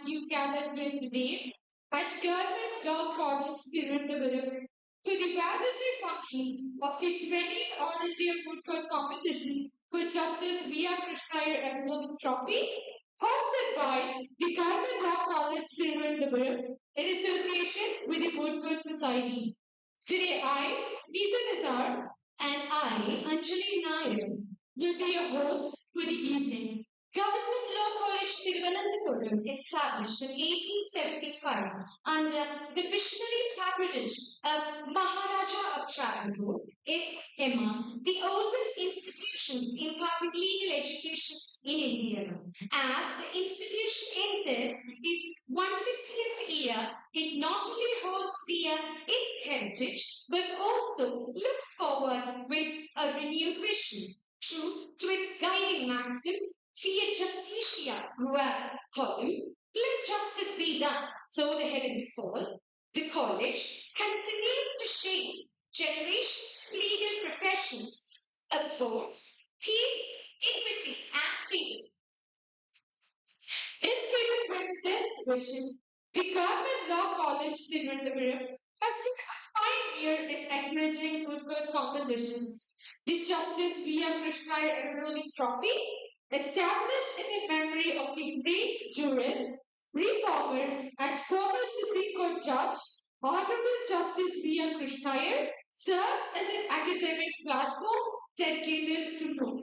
you gathered here today at Government Law College, Thiruvananthapuram for the valedictory function of the 20th All India Moot Competition for Justice V.R. Krishnaiyer Emerald Trophy, hosted by the Government Law College, Thiruvananthapuram in association with the Moot Society. Today I, Nita Nazar, and I, Anjali Nair, will be your host for the evening. Government Law College Thiruvananthapuram, established in 1875 under the visionary patronage of Maharaja of Travancore, is among the oldest institutions imparting legal education in India. As the institution enters its 150th year, it not only holds dear its heritage but also looks forward with a renewed vision. True to its guiding maxim, fiat justitia ruat colum, let justice be done, so the heavens fall. The college continues to shape generations of legal professions, upholds peace, equity, and freedom. In keeping with this vision, the Government Law College, Thiruvananthapuram, has been a pioneer in encouraging good competitions. The Justice V.R. Krishnaiyer Emerald Trophy, established in the memory of the great jurist, reformer, and former Supreme Court Judge, Honorable Justice V.R. Krishnaiyer, serves as an academic platform dedicated to law.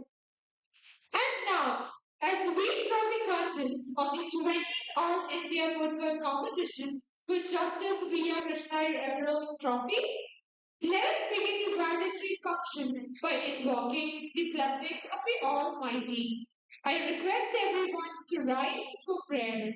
And now, as we draw the curtains of the 20th All India Football Competition for Justice V.R. Krishnaiyer Emerald Trophy, let us begin the valedictory function by invoking the blessings of the Almighty. I request everyone to rise for prayer.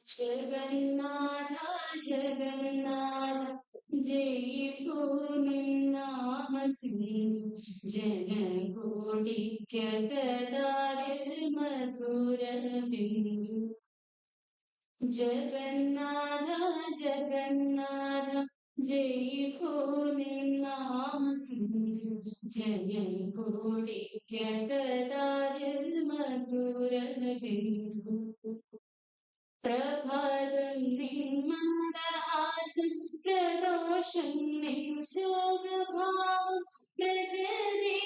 Jagannatha, Jagannatha, Jayipu Ninnama Sindhu, Janakodikya Kadaril Madhura Bindu. Jagannatha, Jagannatha, Jayipu Ninnama Sindhu, Janakodikya Kadaril Madhura Bindu. Prabhadam Mandahasam Pradosham Shogabhavam Prakriti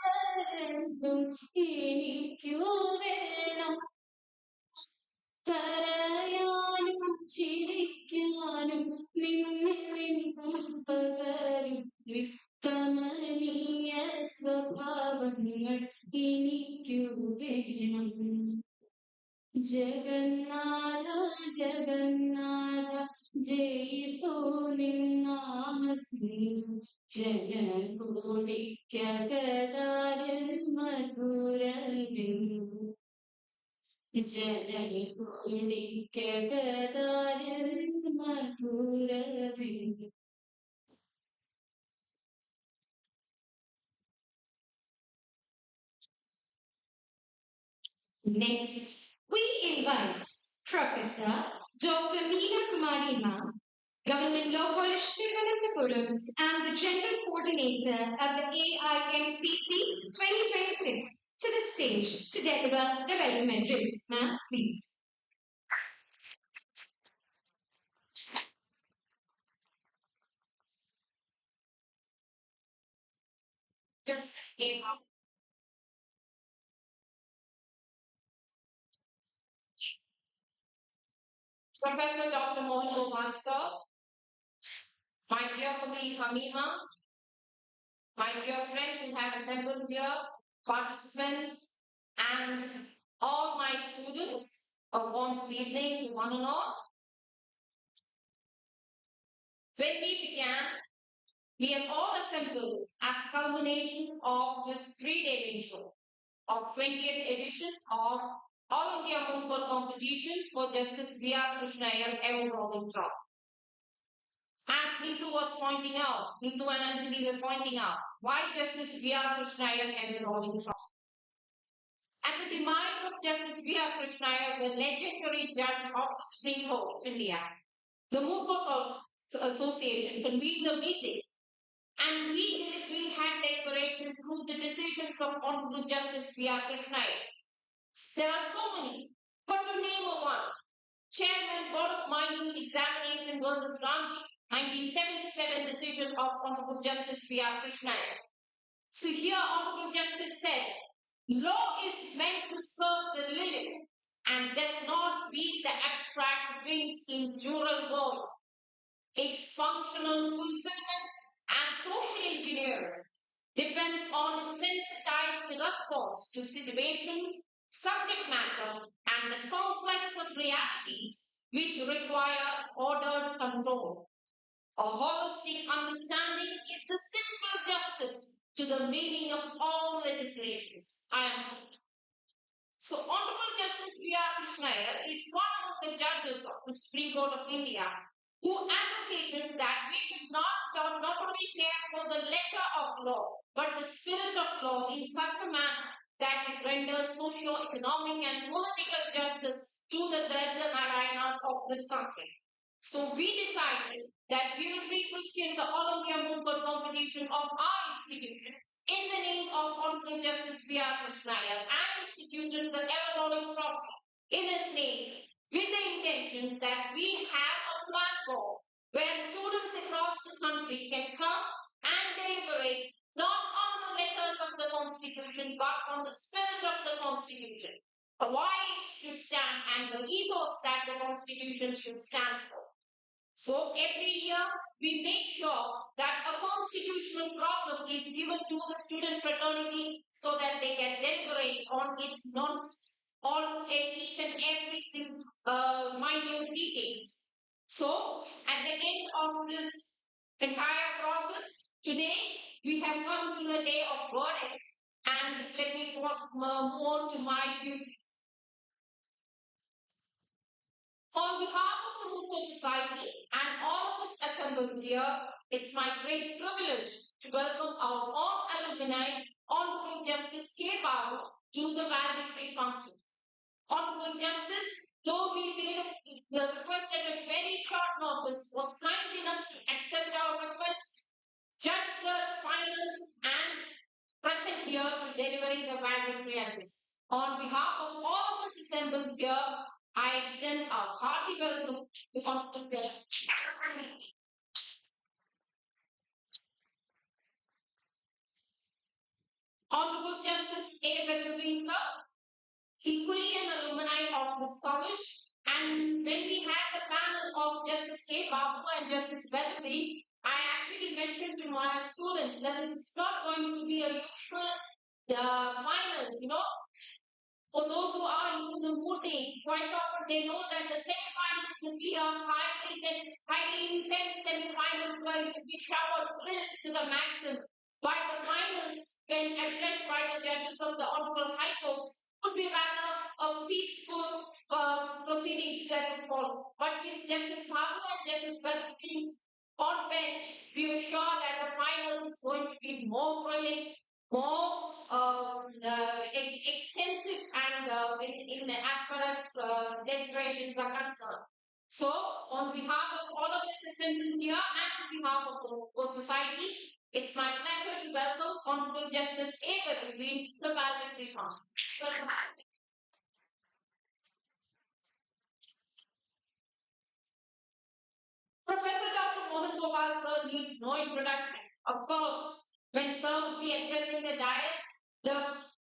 Varandam Inikkuvenam Karayanam Chirikyanam Ninnil Pagarum Viktamaniya Swabhavangal Inikkuvenam Jagannatha, Jagannatha, Jayipu Ninnama Sindhu, Janakodikya Kadaril Madhura Bindu. Janakodikya Kadaril Madhura Bindu. Next, we invite Professor Dr. Meena Kumari Ma, Government Law College Thiruvananthapuram, and the General Coordinator of the AIMCC 2026 to the stage to deliver the welcome address. Ma'am, please. Yes, Professor Dr. Mohan Gopal sir, my dear colleague Hamima, my dear friends who have assembled here, participants, and all my students, a warm good evening to one and all. When we began, we have all assembled as culmination of this three-day intro of 20th edition of All India Football Competition for Justice V.R. Krishnaiyer Emerald Trophy. As Neetu was pointing out, Neetu and Anjali were pointing out, why Justice V.R. Krishnaiyer Emerald Trophy? At the demise of Justice V.R. Krishnaiyer, the legendary judge of the Supreme Court of India, the Moot Court Association convened a meeting, and we had declaration through the decisions of Honorable Justice V.R. Krishnaiyer. There are so many, but to name a one, Chairman Board of Mining Examination versus Ramji, 1977 decision of Honorable Justice V.R. Krishnaiyer. So here Honorable Justice said, law is meant to serve the living and does not beat the abstract wings in jural world. Its functional fulfillment as social engineering depends on sensitized response to situation, subject matter, and the complex of realities which require ordered control. A holistic understanding is the simple justice to the meaning of all legislations. So, Honorable Justice V.R. Krishnaiyer is one of the judges of the Supreme Court of India who advocated that we should not only care for the letter of law, but the spirit of law in such a manner that it renders socio-economic and political justice to the threads and arenas of this country. So we decided that we will re-Christian the All India Moot competition of our institution in the name of Honorable Justice V.R. Krishnaiyer and instituted the ever-rolling trophy in his name with the intention that we have a platform where students across the country can come and deliberate not on the letters of the Constitution but on the spirit of the Constitution, why it should stand and the ethos that the Constitution should stand for. So every year we make sure that a constitutional problem is given to the student fraternity so that they can deliberate on its on each and every single minute details. So at the end of this entire process, today we have come to the day of verdict, and let me move on to my duty. On behalf of the Moot Society and all of us assembled here, it's my great privilege to welcome our own alumni, Honorable Justice K. Babu, to the valedictory function. Honorable Justice, though we made the request at a very short notice, was kind enough to accept our request, judge the finals, and present here to delivering the valedictory address. On behalf of all of us assembled here, I extend a hearty welcome to Honorable Honorable Justice A. Valedictory, sir, equally an alumni of this college. And when we had the panel of Justice K. Babu and Justice Valedictory, I actually mentioned to my students that it's not going to be a usual finals, for those who are into the mooting, quite often they know that the semi-finals will be a highly intense semi-finals where it will be showered grilled to the maximum. While the finals, when addressed by the judges of the Honorable High Courts, would be rather a peaceful proceeding that would follow. But with Justice Babu and Justice Valedictory on bench, we were sure that the final is going to be more grilling, more extensive, and in as far as deliberations are concerned. So, on behalf of all of us assembled here and on behalf of the whole society, it's my pleasure to welcome Honorable Justice A. Valedictory to the valedictory function. Welcome. Professor Dr. Mohan Gopal sir needs no introduction. Of course, when sir will be addressing the dais, the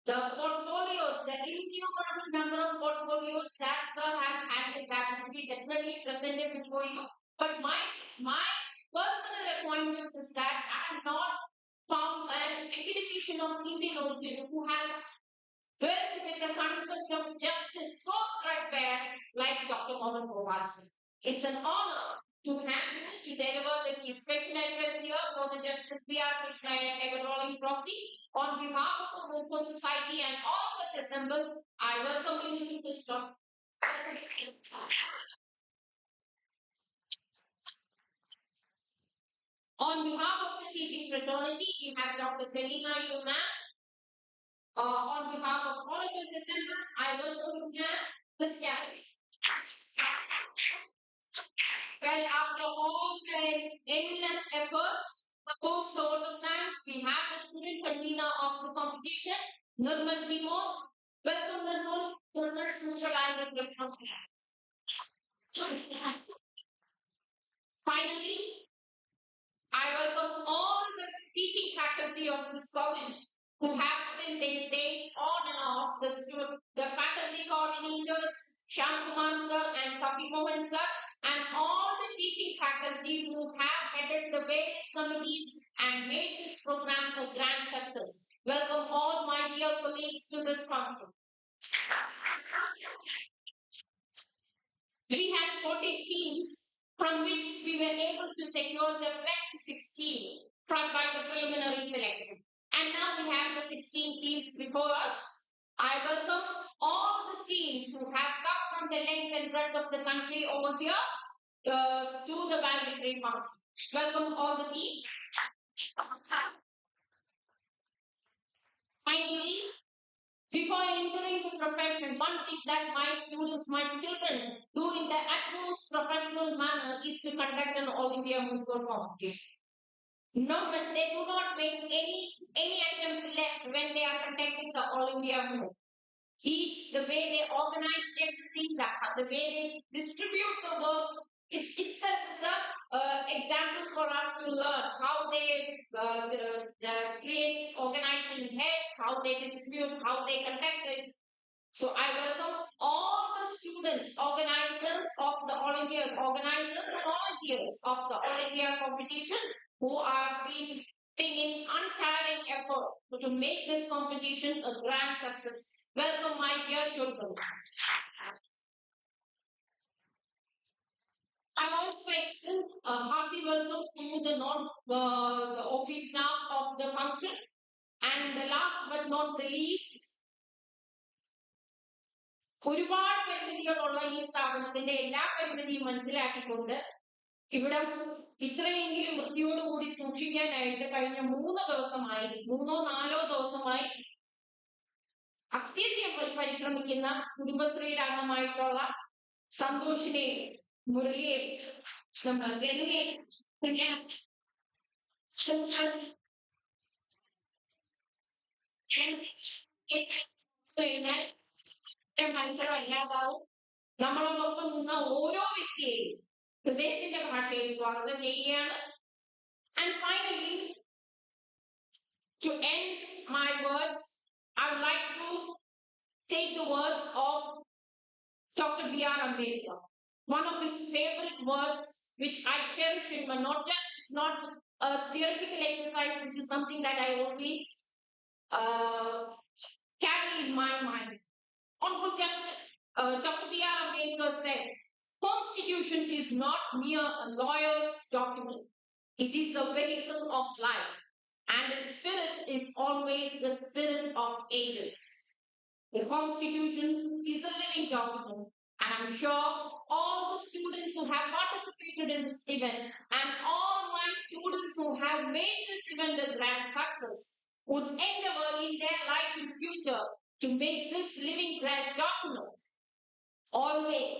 portfolios, the innumerable number of portfolios that sir has handled, that will be definitely presented before you. But my personal acquaintance is that I have not found an academician of Indian origin who has dwelt with the concept of justice so threadbare like Dr. Mohan Gopal sir. It's an honor to have you to deliver the special address here for the Justice V.R. Krishnaiyer ever-rolling trophy. On behalf of the Moot Society and all of us assembled, I welcome you to this talk. On behalf of the teaching fraternity, we have Dr. Selina Yuman, On behalf of all of us assembled, I welcome you this gathering. Well, after all the endless efforts, post the autumn times, we have the student convener of the competition, Nirmal Timo. Welcome, Nirmal. Nirmal, Valedictory Function. Finally, I welcome all the teaching faculty of this college who have spent their days on and off, the faculty coordinators, Shankumar sir and Safi Mohan sir, and all the teaching faculty who have headed the various committees and made this program a grand success. Welcome all my dear colleagues to this function. We had 14 teams from which we were able to secure the best 16 by the preliminary selection. And now we have the 16 teams before us. I welcome all the teams who have come from the length and breadth of the country over here to the valedictory function. Welcome all the teams. Finally, before entering the profession, one thing that my students, my children, do in the utmost professional manner is to conduct an All India Moot competition. No, but they do not make any attempt left when they are conducting the All India Moot. The way they organize everything, the way they distribute the work, itself is an example for us to learn how they create organizing heads, how they distribute, how they conduct it. So I welcome all the students, organizers of the All India, volunteers of the All India competition who are being in untiring effort to make this competition a grand success. Welcome, my dear children. I also extend a hearty welcome to the office staff of the function. And the last but not the least, ഒരുപാട് പരിമിതികളുള്ള ഈ സ്ഥാപനത്തിന്റെ എല്ലാ പരിമിതിയും മനസ്സിലാക്കിക്കൊണ്ട് ഇവിടെ ഇത്രയെങ്കിലും വൃത്തിയോടുകൂടി സൂക്ഷിക്കാനായിട്ട് കഴിഞ്ഞ 3 ദിവസമായി 3-4 ദിവസമായി അത്യധികം പരിശ്രമിക്കുന്ന കുടുംബശ്രീയുടെ അംഗമായിട്ടുള്ള സന്തോഷിനെയും മുരളിയെയും മത്സരം അല്ലാതാവും നമ്മളോടൊപ്പം നിന്ന ഓരോ വ്യക്തിയെയും ഹൃദയത്തിന്റെ ഭാഷയിൽ സ്വാഗതം ചെയ്യുകയാണ്. And finally, to end my words, I would like to take the words of Dr. B.R. Ambedkar. One of his favorite words, which I cherish in my, it's not a theoretical exercise, this is something that I always carry in my mind. Honorable Justice Dr. B.R. Ambedkar said, Constitution is not mere a lawyer's document. It is a vehicle of life, and its spirit is always the spirit of ages. The Constitution is a living document, and I'm sure all the students who have participated in this event and all my students who have made this event a grand success would endeavor in their life and future to make this living grand document always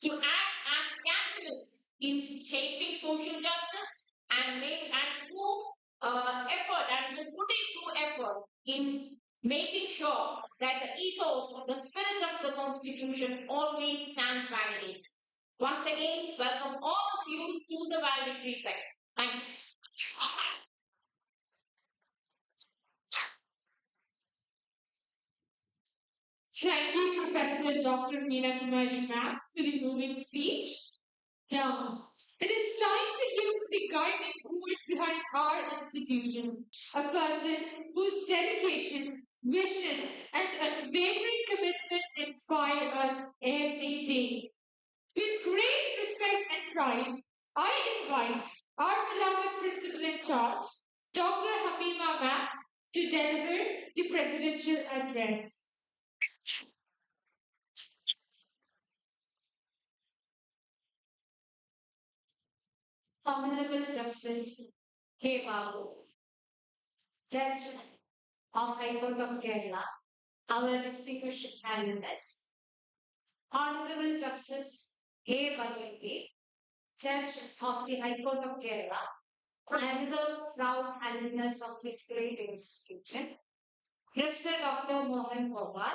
to act as catalysts in shaping social justice and true effort and putting true effort in making sure that the ethos of the spirit of the Constitution always stand validated. Once again, welcome all of you to the valedictory section. Thank you. Thank you, Professor Dr. Meena Kumari ma'am, for the moving speech. Now, it is time to hear the guiding force behind our institution, a person whose dedication, vision, and unwavering commitment inspire us every day. With great respect and pride, I invite our beloved principal in charge, Dr. Hamima ma'am, to deliver the presidential address. Honorable Justice K. Babu, Judge of High Court of Kerala, our distinguished alumnus, Honorable Justice A. Valedictory, Judge of the High Court of Kerala, another proud alumnus of this great institution, Professor Dr. Mohan Pawar,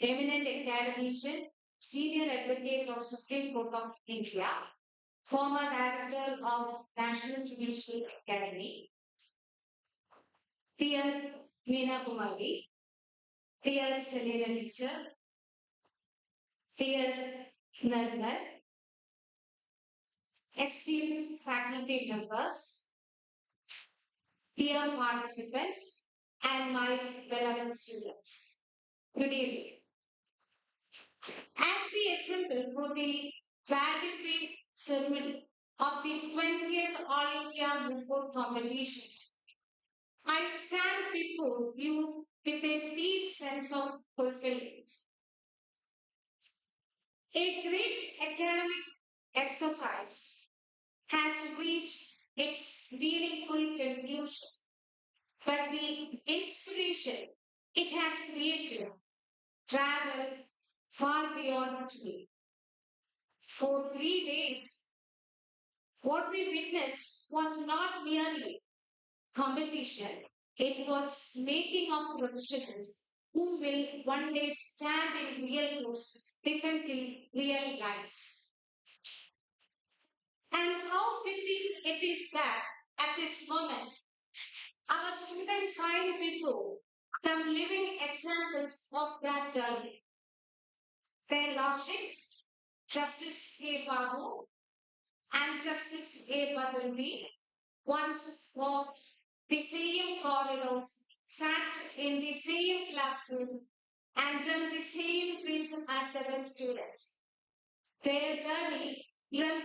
eminent academician, senior advocate of Supreme Court of India, former director of National Judicial Academy, dear Meena Kumari, dear Selena teacher, dear Narmal, esteemed faculty members, dear participants, and my beloved students. Good evening. As we assemble for the valedictory ceremony of the 20th All India Moot competition, I stand before you with a deep sense of fulfillment. A great academic exercise has reached its meaningful conclusion, but the inspiration it has created traveled far beyond today. For 3 days, what we witnessed was not merely competition, it was making of professionals who will one day stand in real roles defending real lives. And how fitting it is that at this moment, our students find before them living examples of that journey. Their lordships, Justice A. Babu and Justice A. Badalvi, once walked the same corridors, sat in the same classroom, and run the same drills as other students. Their journey from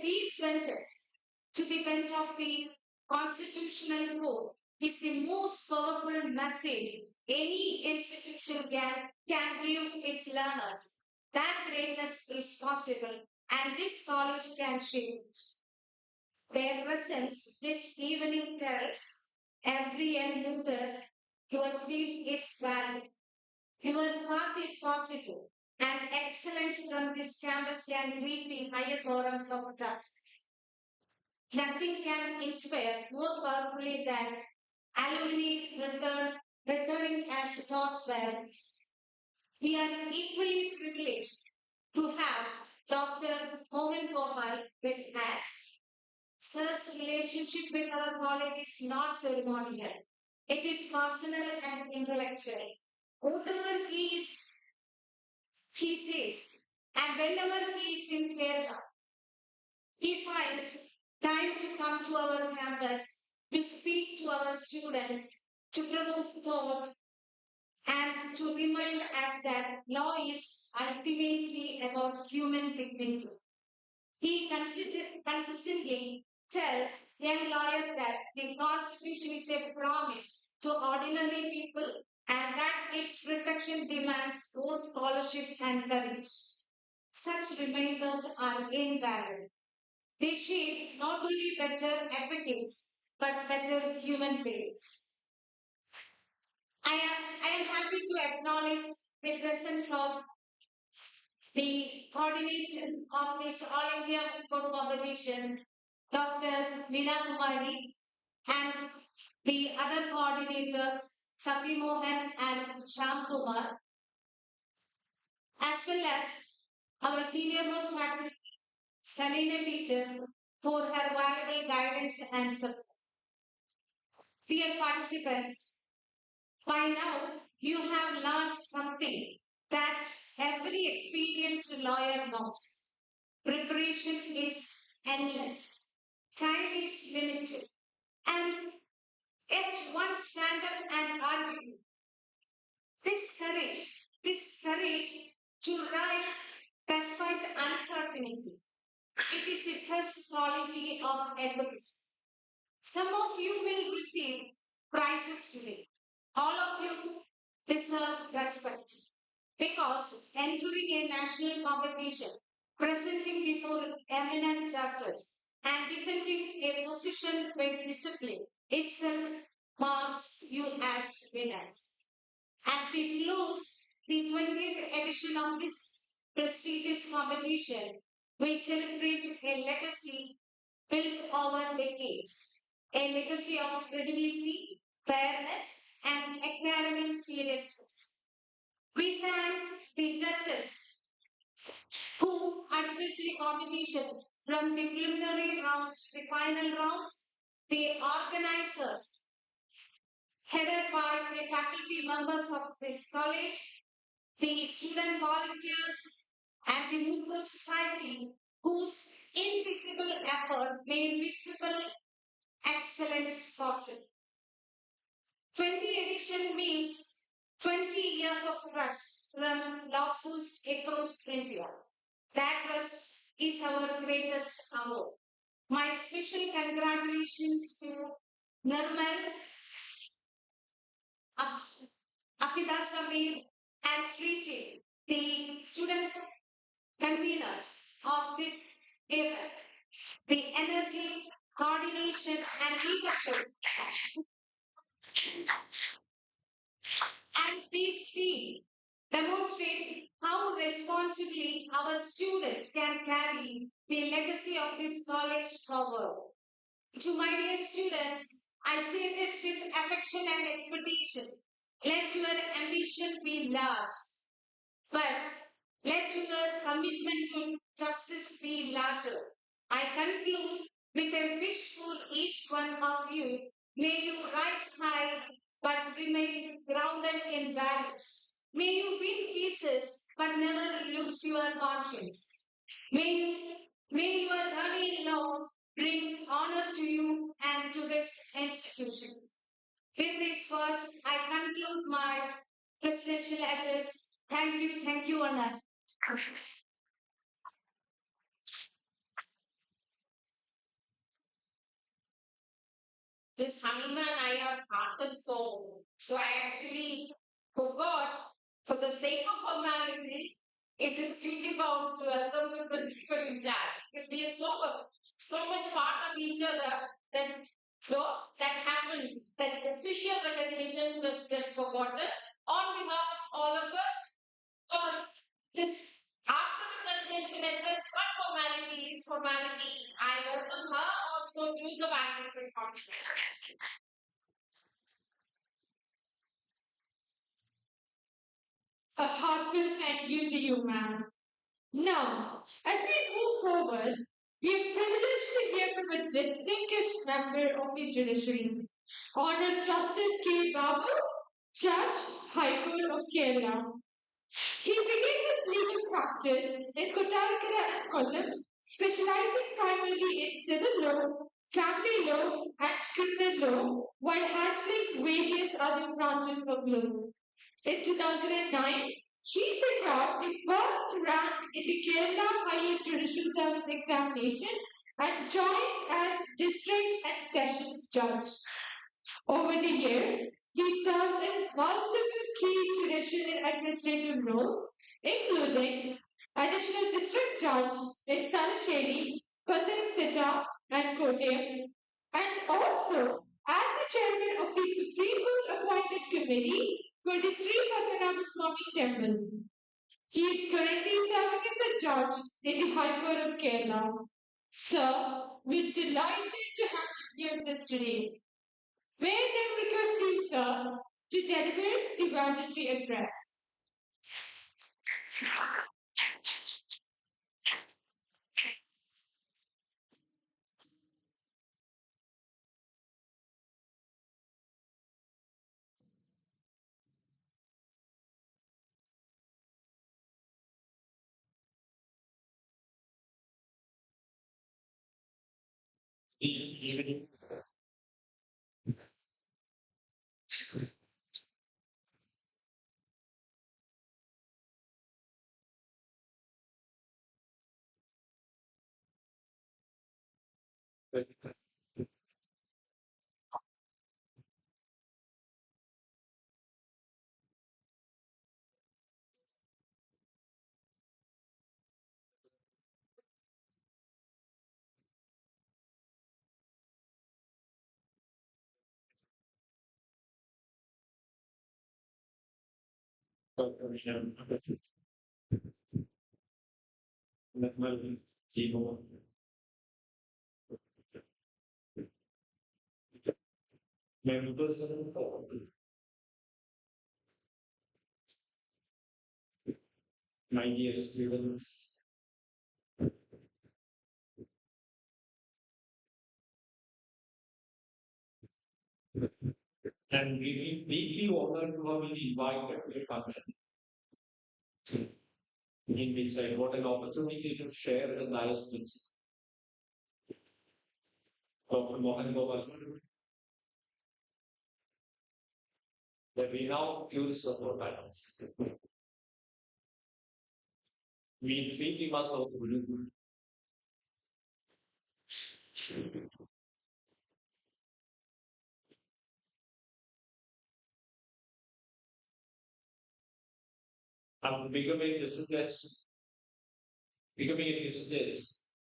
these benches to the bench of the Constitutional Court is the most powerful message any institution can give its learners. That greatness is possible, and this college can shape it. Their presence this evening tells every young Luther your field is valid, your path is possible, and excellence from this campus can reach the highest forms of justice. Nothing can inspire more powerfully than alumni returning as torchbearers. We are equally privileged to have Dr. Homan Gopal with us. Sir's relationship with our college is not ceremonial. It is personal and intellectual. Whatever he says, and whenever he is in Kerala, he finds time to come to our campus, to speak to our students, to promote thought, and to remind us that law is ultimately about human dignity. He consistently tells young lawyers that the Constitution is a promise to ordinary people and that its protection demands both scholarship and courage. Such reminders are invaluable. They shape not only better advocates but better human beings. I am happy to acknowledge the presence of the coordinator of this All India Football Competition, Dr. Meena Kumari, and the other coordinators, Safi Mohan and Sham Kumar, as well as our senior most faculty, Selena teacher, for her valuable guidance and support. Dear participants, by now you have learned something that every experienced lawyer knows. Preparation is endless. Time is limited. And yet one stand up and argue. This courage to rise despite uncertainty. It is the first quality of advocacy. Some of you will receive prizes today. All of you deserve respect because entering a national competition, presenting before eminent judges, and defending a position with discipline itself marks you as winners. As we close the 20th edition of this prestigious competition, we celebrate a legacy built over decades, a legacy of credibility, fairness, and academic seriousness. We thank the judges who adjudged the competition from the preliminary rounds to the final rounds, the organizers headed by the faculty members of this college, the student volunteers, and the Moot Society, whose invisible effort made visible excellence possible. 20 edition means 20 years of trust from law schools across India. That trust is our greatest award. My special congratulations to Nirmal, Afida Samir, and Sriji, the student conveners of this event. The energy, coordination, and leadership and this team demonstrate how responsibly our students can carry the legacy of this college forward. To my dear students, I say this with affection and expectation. Let your ambition be large, but let your commitment to justice be larger. I conclude with a wish for each one of you. May you rise high but remain grounded in values. May you win pieces but never lose your conscience. May your journey in law bring honor to you and to this institution. With these words, I conclude my presidential address. Thank you, Anna. This Hamina and I are part and soul. So I actually forgot, for the sake of formality, it is duty bound to welcome the principal in charge. Because we are so much part of each other that so that happened, that official recognition was just forgotten. On behalf of all of us, or this after the presidential address, what formality is formality. I welcome her also to the valedictory function. A heartfelt thank you to you, ma'am. Now, as we move forward, we are privileged to hear from a distinguished member of the judiciary, Honored Justice K. Babu, Judge, High Court of Kerala. He began his legal practice in Kottarakara and Kollam, specializing primarily in civil law, family law, and criminal law, while handling various other branches of law. In 2009, she secured the first rank in the Kerala Higher Judicial Service examination and joined as district and sessions judge. Over the years, he served in multiple key judicial and administrative roles, including additional district judge in Talasheri, Pathanamthitta, and Kottayam, and also as the chairman of the Supreme Court appointed committee for the Sri Padmanabha Swami Temple. He is currently serving as a judge in the High Court of Kerala. Sir, we're delighted to have you here with us today. May I now request you, sir, to deliver the valedictory address. Corporation, national zero, members of my dear students, and we will deeply honored to have been invited to a function in which I got an opportunity to share the nice with Dr. Mohan Gopal, the renowned jurist of our times. We treat him as our Guru. I'm becoming disciples, becoming a disciples.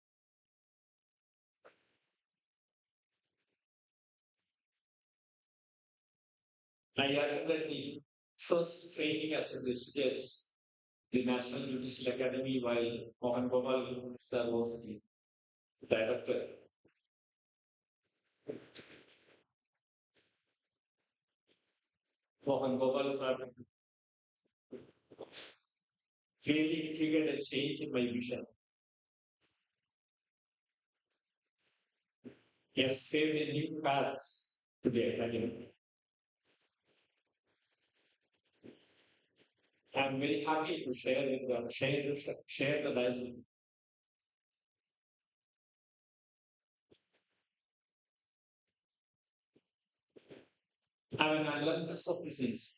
I attended the first training as a disciples, the National Judicial Academy, while Mohan Gopal sir was the director. Mohan Gopal sir really triggered a change in my vision. He has paved a new paths to the academy. I'm very happy to share with them, share the dice with. I'm an alumnus of this institute.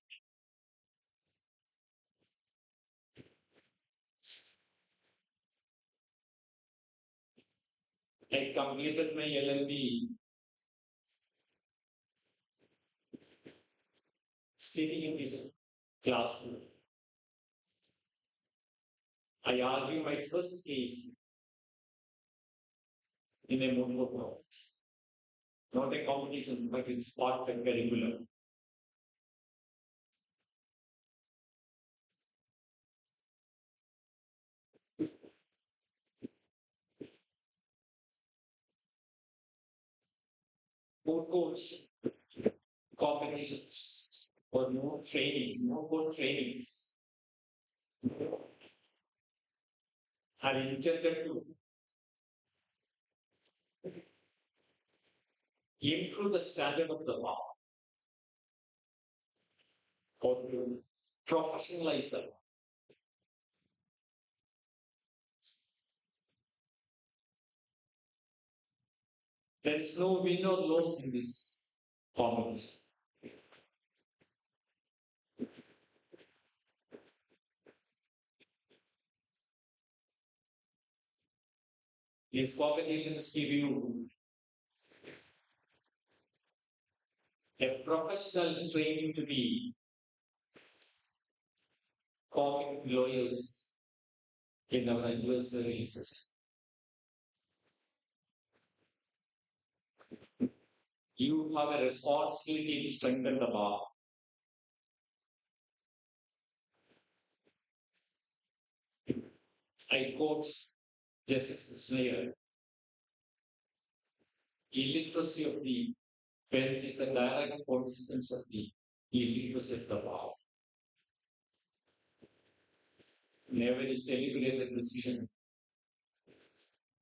I completed my LLB sitting in this classroom. I argue my first case in a Moot court, not a competition, but it's part of a curriculum. Moot courts, competitions, or no training, no court trainings are intended to improve the standard of the law or to professionalize them. There is no win or loss in this competition. These competitions give you a professional training to be common lawyers in our adversary system. You have a responsibility to strengthen the bar. I quote Justice Slayer. Illiteracy of the bench is the direct consequence of the illiteracy of the bar. In every celebrated decision,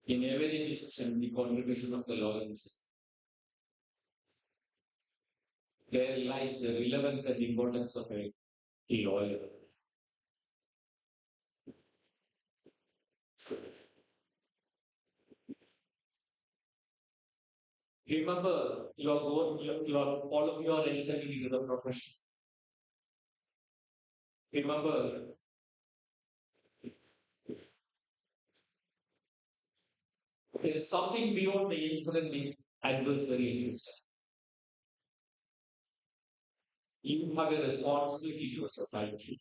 in every decision, the contribution of the lawyers. There lies the relevance and importance of a lawyer. Remember, all of you are entering into the profession. Remember, there is something beyond the infinite adversary system. You have a responsibility to society.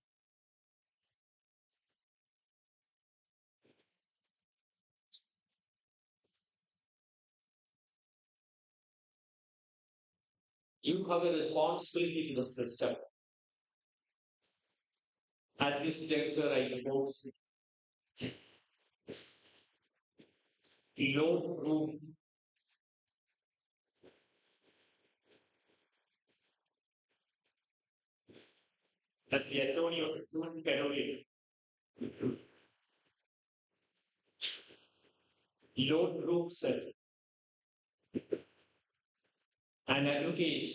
You have a responsibility to the system. At this juncture, I quote no room as the attorney of the human Catholic. Lord Brooke said, an advocate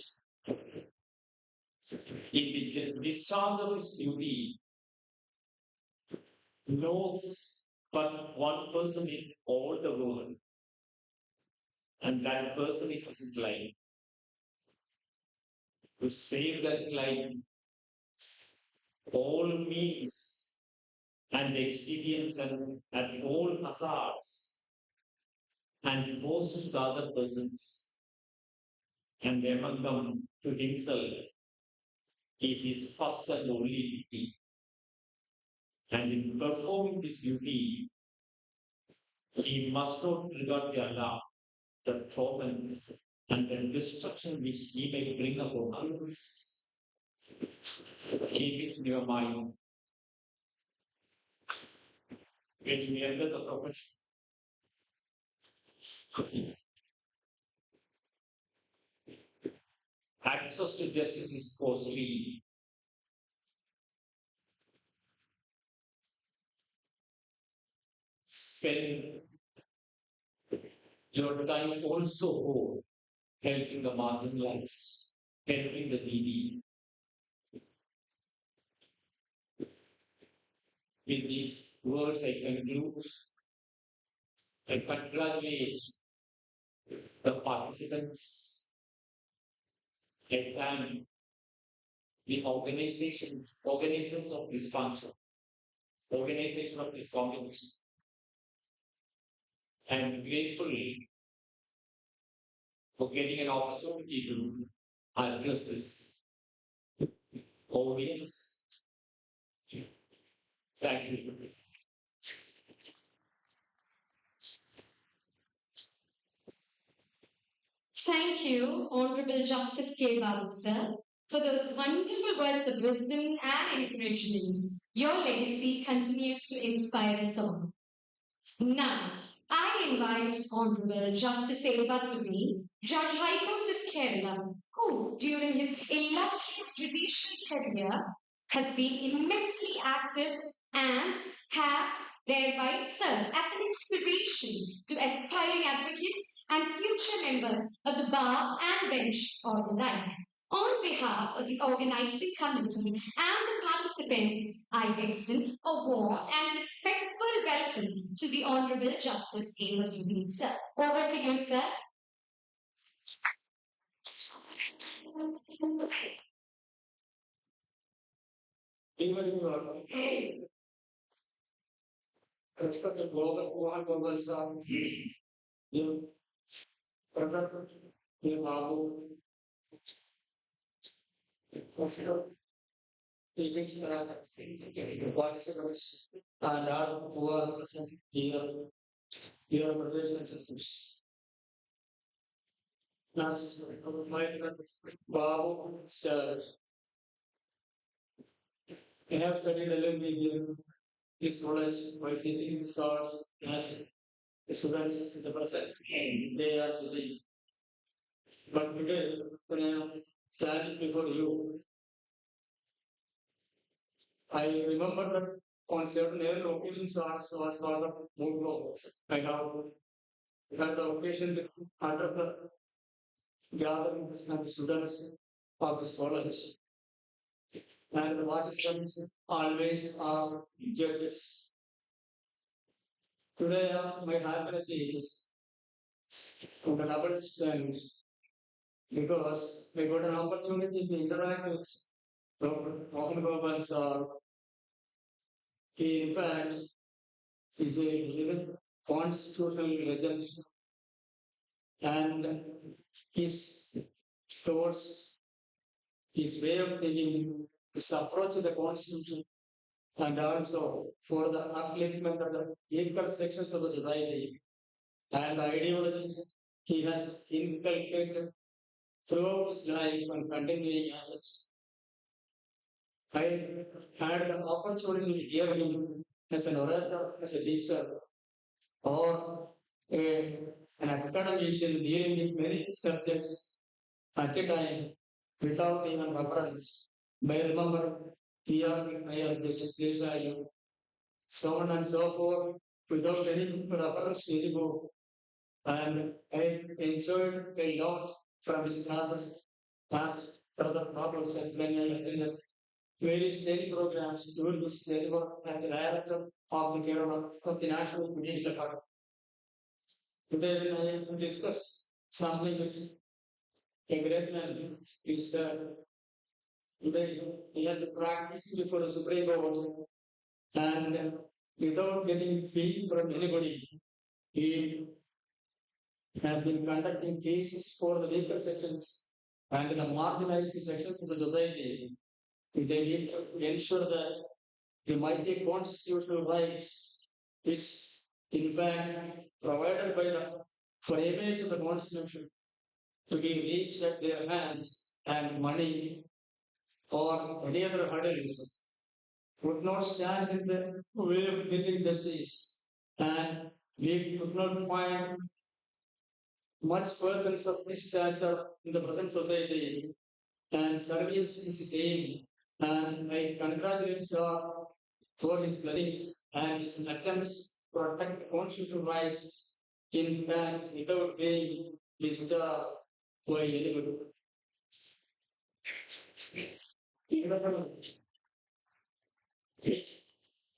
in the discharge of his duty knows but one person in all the world, and that person is his client. To save that client, all means and experience and at all hazards and most to the other persons and among them to himself is his first and only duty. And in performing this duty, he must not regard the alarm, the torments, and the destruction which he may bring upon others. Keep it in your mind. When we enter the profession, access to justice is costly. Spend your time also helping the marginalized, helping the needy. With these words, I conclude. I congratulate the participants. I thank the organizers of this function, organization of this competition. I am grateful for getting an opportunity to address this audience. Thank you. Thank you, Honorable Justice K. Babu, sir, for those wonderful words of wisdom and encouragement. Your legacy continues to inspire us all. Now, I invite Honorable Justice A. Badruddin, Judge High Court of Kerala, who, during his illustrious judicial career, has been immensely active and has thereby served as an inspiration to aspiring advocates and future members of the bar and bench or the like. On behalf of the organizing committee and the participants, I extend a warm and respectful welcome to the Honorable Justice A. Badruddin, sir. Over to you, sir. Respected global sir, you brother, you Babu, participants, and all who are present here, your brothers and sisters. As my Babu sir, I have studied LLB here, this college, by sitting in stars as students in the present, they are studying. But today, when I am standing before you, I remember that on certain earlier occasions also was part of Moot programs. I have had the occasion to under the gatherings and students of this college. And the participants always are judges. Today, my happiness is on the double strength because I got an opportunity to interact with Dr. Mohan Gopal sir. He, in fact, is a living constitutional legend, and his thoughts, his way of thinking, his approach to the constitution, and also for the upliftment of the equal sections of the society and the ideologies he has inculcated throughout his life and continuing as such. I had the opportunity to hear him as an orator, as a teacher, or an academician dealing with many subjects at a time without even reference. I remember here, I Justice Desai, so on and so forth, without any reference to any book. And I enjoyed a lot from his classes, past brother problems, and when I attended various daily programs during his tenure as the director of the Kerala of the National Judicial Academy. Today, when I discuss something with a great man, is today he has practiced before the Supreme Court and without getting fee from anybody, he has been conducting cases for the weaker sections and the marginalized sections of the society. They need to ensure that the mighty constitutional rights, which in fact provided by the framers of the Constitution, to be reached at their hands, and money or any other hurdles would not stand in the way of getting justice. And we could not find much persons of this stature in the present society, and service is his aim. And I congratulate Sir for his blessings and his attempts to protect constitutional rights in that without being disturbed by anybody.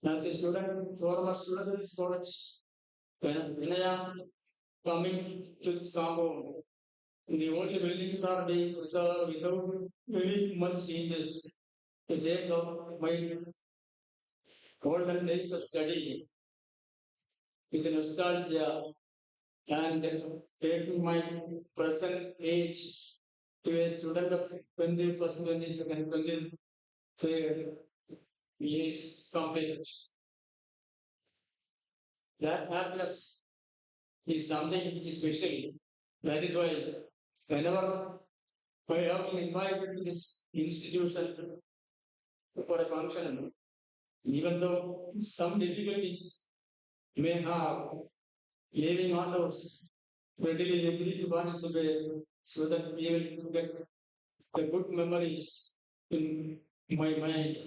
As a student, former student in this college, when I am coming to this compound, the only buildings are being preserved without very much changes. To take up my golden days of study with nostalgia and taking my present age to a student of 21st, 22nd, 23rd years complete. That happiness is something which is special. That is why whenever I have been invited to this institution for a function, even though some difficulties may have living outdoors, readily agree to participate so that we will get the good memories in my mind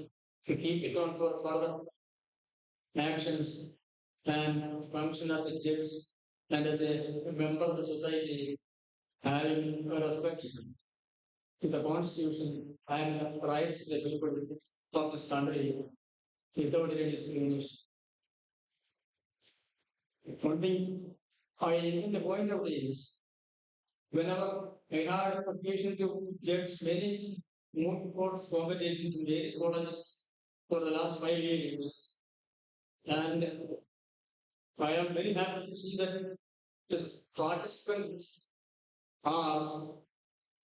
to keep it on for further actions and function as a judge and as a member of the society, having a respect to the constitution and the rights of the people of this country without any discrimination. One thing I in the point of is whenever I had occasion to judge many moot courts competitions in various colleges for the last 5 years, and I am very happy to see that the participants are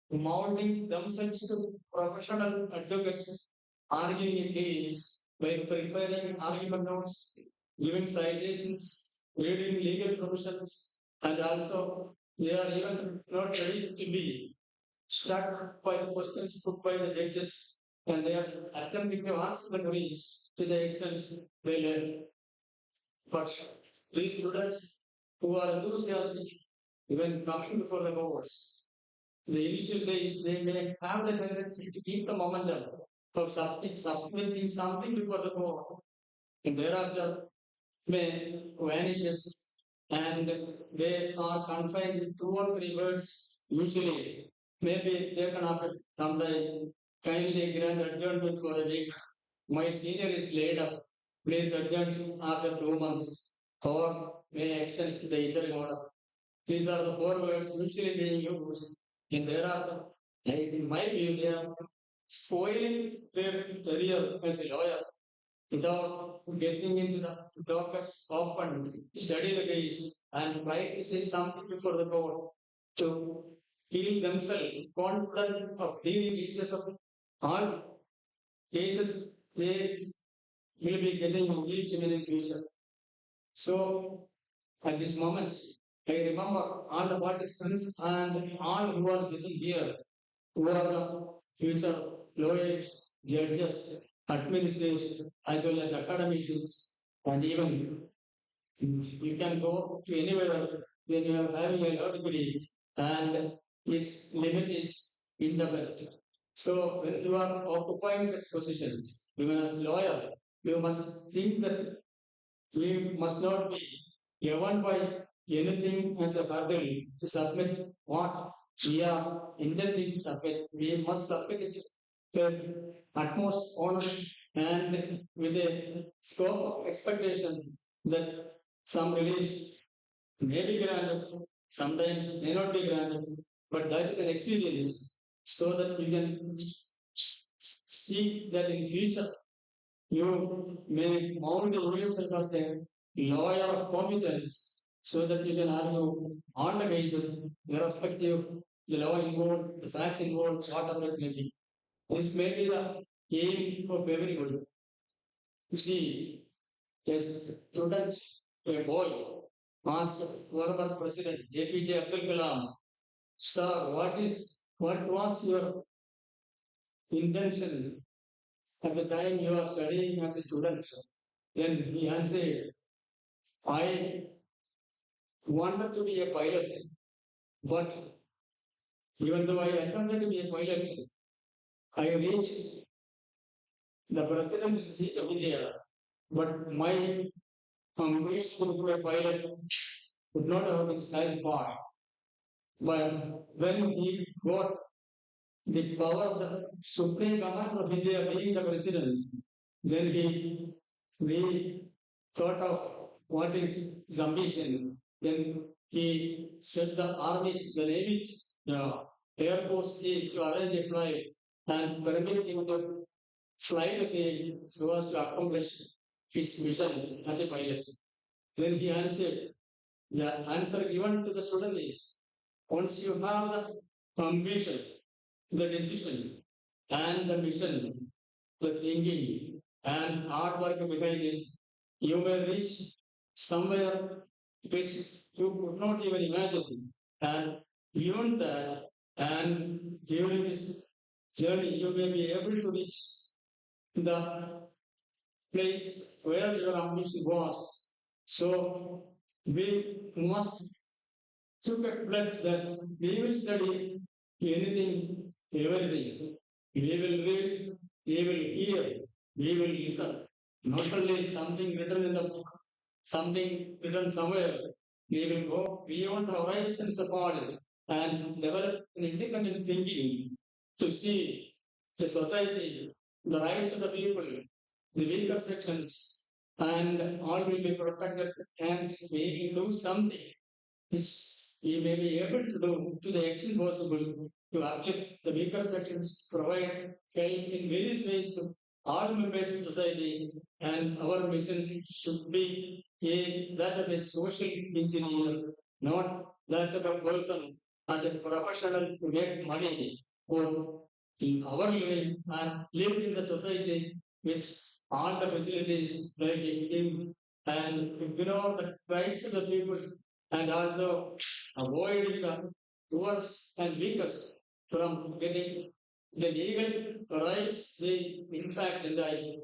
molding themselves to professional advocates, arguing a case by preparing argument notes, giving citations, reading legal provisions, and also they are even not ready to be struck by the questions put by the judges, and they are attempting to answer the queries to the extent they learn. But these students who are enthusiastic, even coming before the courts, the initial days, they may have the tendency to keep the momentum of submitting something before the court, and thereafter may vanishes, and they are confined with 2 or 3 words usually, maybe taken after some time, kindly grant adjournment for a week. My senior is laid up. Please adjourn after 2 months, or may extend the interim order. These are the 4 words usually being used. And thereafter, in my view, they are spoiling their career as a lawyer without getting into the doctor's open, study the case, and try to say something before the court to feel themselves confident of dealing cases of all cases they will be getting engaged in future. So at this moment, I remember all the participants and all who are sitting here, who are the future lawyers, judges, administrators as well as academicians, and even you can go to anywhere when you are having a law degree and its limit is indefinite. So when you are occupying such positions, even as lawyer, you must think that we must not be governed by anything as a hurdle to submit what we are intending to submit. We must submit it with utmost honor and with a scope of expectation that some release may be granted, sometimes may not be granted, but that is an experience so that you can see that in future you may mold yourself as a lawyer of competence so that you can argue on the basis, irrespective of the law involved, the facts involved, whatever it may be. This may be the aim of everybody. You see, a student, a boy, asked former President APJ Abdul Kalam, Sir, what was your intention at the time you are studying as a student? Then he answered, I wanted to be a pilot, but even though I attempted to be a pilot, I reached the presidency of India, but my wish to be a pilot would not have been satisfied. But when he got the power of the Supreme Commander of India being the president, then he thought of what is his ambition. Then he set the armies, the navies, the air force chief to arrange a flight and permit him to fly the same so as to accomplish his mission as a pilot. Then he answered, the answer given to the student is, once you have the ambition, the decision, and the mission, the thinking, and hard work behind it, you may reach somewhere which you could not even imagine. And beyond that, and during this journey, you may be able to reach the place where your ambition was. So we must took a pledge that we will study anything, everything. We will read, we will hear, we will listen. Not only something written in the book, something written somewhere. We will go beyond the horizons of all and develop an independent thinking to see the society, the rights of the people, the weaker sections, and all will be protected and we will do something which we may be able to do to the extent possible to uplift the weaker sections, provide help in various ways to all members of society, and our mission should be that of a social engineer, not that of a person as a professional to make money for in our living and live in the society which all the facilities like a king and ignore the cries of the people and also avoiding the poorest and weakest from getting the legal rights they in fact enjoy.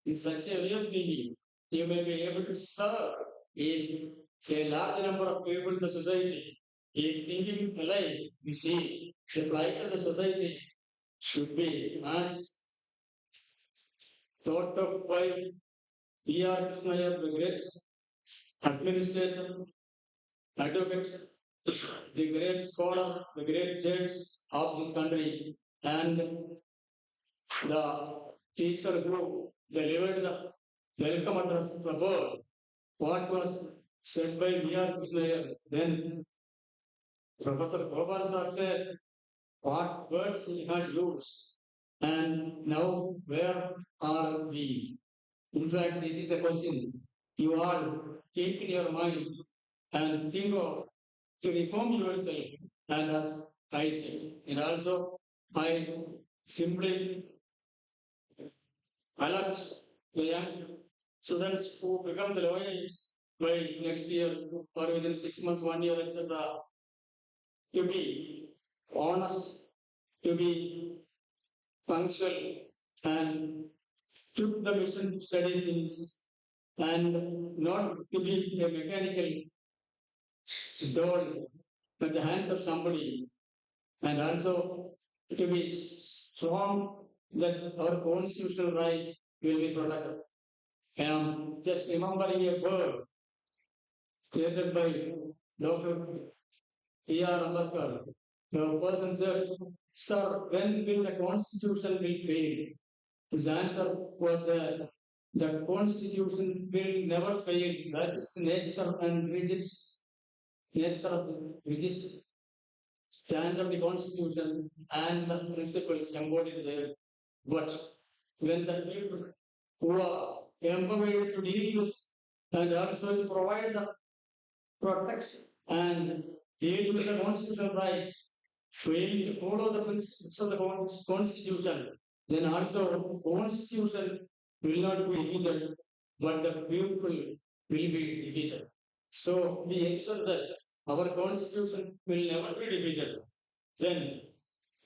In such a way of thinking, you may be able to serve a large number of people in the society. In thinking alike, you see, the plight of the society should be as thought of by P.R. Krishna, the great administrator, advocate, the great scholar, the great judge of this country, and the teacher who delivered the welcome address of the world. What was said by V.R. Krishna, then Professor Gopal sir said, what words he had used, and now where are we? In fact, this is a question you all keep in your mind and think of to reform yourself. And as I said, and also I simply alert the young students who become the lawyers by next year or within 6 months, 1 year, etc., to be honest, to be punctual, and took the mission to study things and not to be a mechanical doll at the hands of somebody, and also to be strong that our constitutional right will be protected. And just remembering a word stated by Dr. T.R. Ambedkar, the person said, "Sir, when will the constitution will fail?" His answer was that the constitution will never fail. That is the nature and rigid nature of the rigid stand of the constitution and the principles embodied there. But when the people who are empowered to deal with and also to provide the protection and deal with the constitutional rights, fail to follow the principles of the constitution, then also constitution will not be defeated, but the people will be defeated. So we ensure that our constitution will never be defeated. Then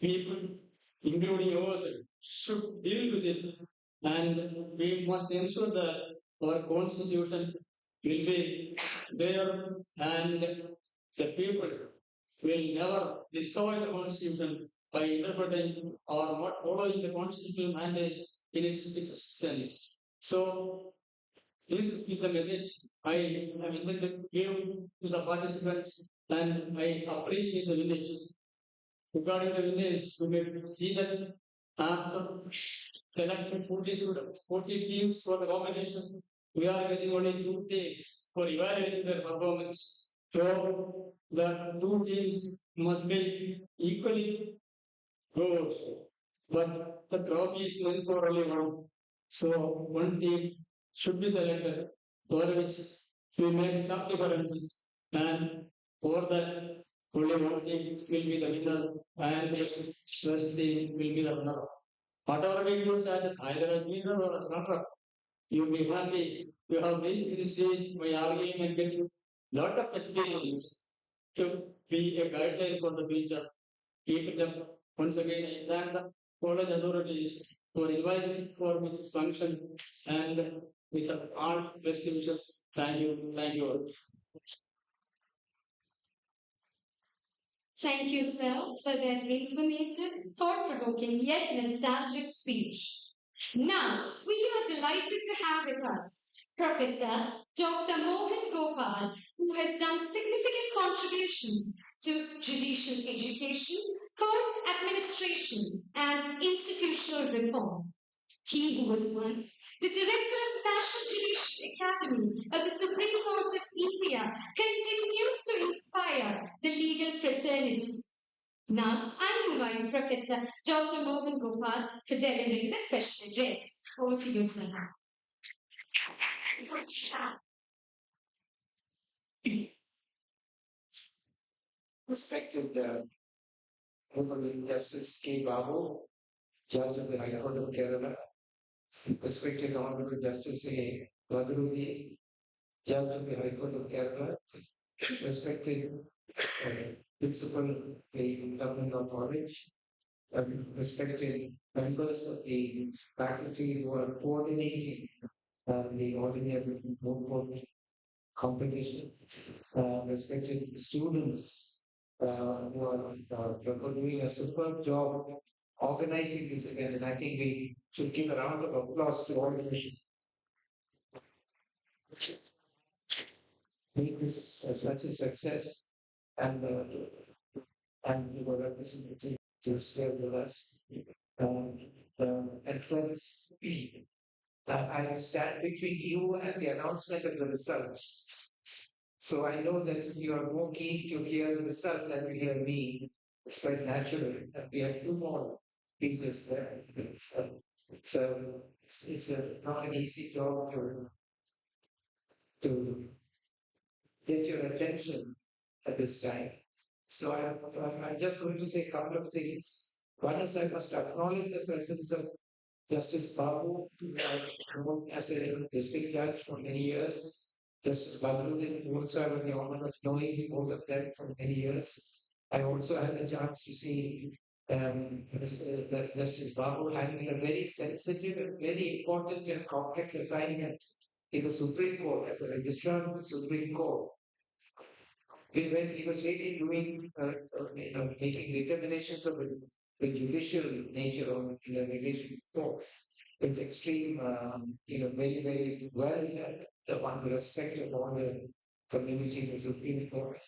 people, including ourselves, should deal with it, and we must ensure that our constitution will be there, and the people will never destroy the constitution by interpreting or not following the constitutional mandates in its sense. So this is the message I am intended to give to the participants, and I appreciate the village. Regarding the village, you may see that after selecting 40 students, 40 teams for the competition, we are getting only 2 teams for evaluating their performance. So the 2 teams must be equally good, but the trophy is meant for only one. So one team should be selected for which we make some differences, and for that only one team will be the winner and the rest team will be the runner. Whatever we do as either as winner or as runner, you'll be happy. You have reached this stage by arguing and getting lot of experience to be a guideline for the future. Keep it up. Once again, I thank the college authorities for inviting for this function, and with all best wishes. Thank you. Thank you all. Thank you, sir, for that informative, thought-provoking, yet nostalgic speech. Now, we are delighted to have with us Professor Dr. Mohan Gopal, who has done significant contributions to judicial education, court administration, and institutional reform. He who was once the director of the National Judicial Academy of the Supreme Court of India continues to inspire the legal fraternity. Now, I invite Professor Dr. Mohan Gopal for delivering the special address. Over to you, sir. Respected Honorable Justice K. Babu, Judge of the High Court of Kerala, respected Honorable Justice A. Valedictory, Judge of the High Court of Kerala, respected Principal the Government of College, respected members of the faculty who are coordinating the ordinary Moot competition, respected students who are doing a superb job organizing this event, and I think we should give a round of applause to all of them. Make this such a success, and you were representing to stay with us. And friends, I stand between you and the announcement of the results. So I know that you are more keen to hear the result than to hear me. It's quite natural. And we have 2 more speakers there. So it's not an easy job to get your attention at this time. So I'm just going to say a couple of things. One is I must acknowledge the presence of Justice Babu, who I worked as a district judge for many years. Justice Badruddin, who also I had the honor of knowing both of them for many years. I also had the chance to see Justice Babu handled a very sensitive and very important and complex assignment in the Supreme Court as a registrar of the Supreme Court. When he was really doing, making determinations of the judicial nature of the relation to courts with extreme, very, very well, the one respect of all the community in the Supreme Court.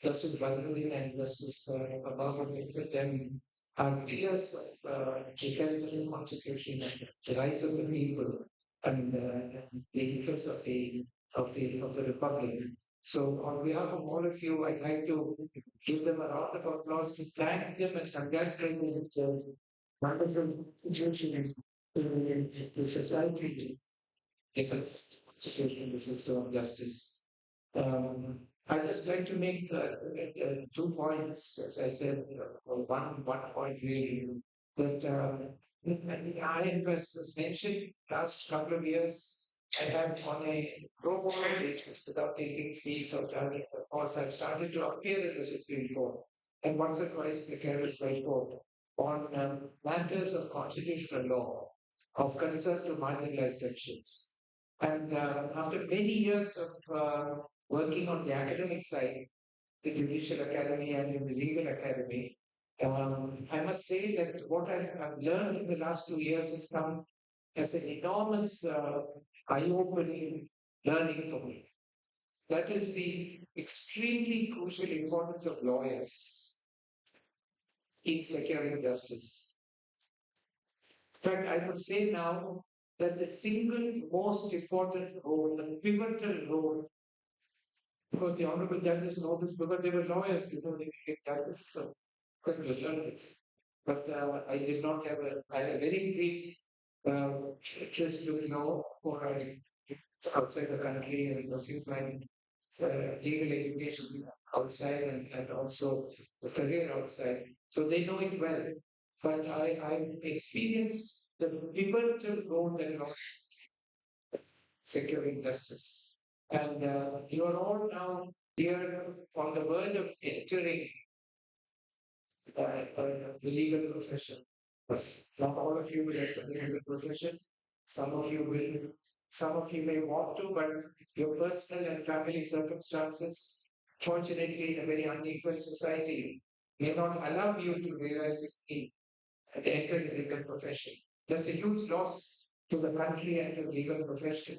Justice Badruddin and Justice Babu accepted them are pillars of defense of the Constitution and the rights of the people and the interests of the Republic. So, on behalf of all of you, I'd like to give them a round of applause to thank them and congratulate them with the wonderful contribution in the society because in the system of justice. I just like to make 2 points, as I said, or one point really, that I as mentioned last couple of years, I have on a pro bono basis without taking fees or charging for course, I've started to appear in the Supreme Court and once or twice in the Careless High Court on matters of constitutional law of concern to marginalized sections. And after many years of working on the academic side, the Judicial Academy and in the Legal Academy, I must say that what I've learned in the last 2 years has come as an enormous eye-opening learning for me. That is the extremely crucial importance of lawyers in securing justice. In fact, I would say now that the single most important role, the pivotal role, because the honorable judges know this because they were lawyers before they became judges, so couldn't learn this. But I did not have I had a very brief interest to know for outside the country and pursued my legal education outside and also the career outside. So they know it well. But I experienced the pivotal role that was securing justice. And you are all now here on the verge of entering the legal profession. Not all of you will enter the legal profession. Some of you will. Some of you may want to, but your personal and family circumstances, fortunately, in a very unequal society, may not allow you to realize your need and enter the legal profession. That's a huge loss to the country and to the legal profession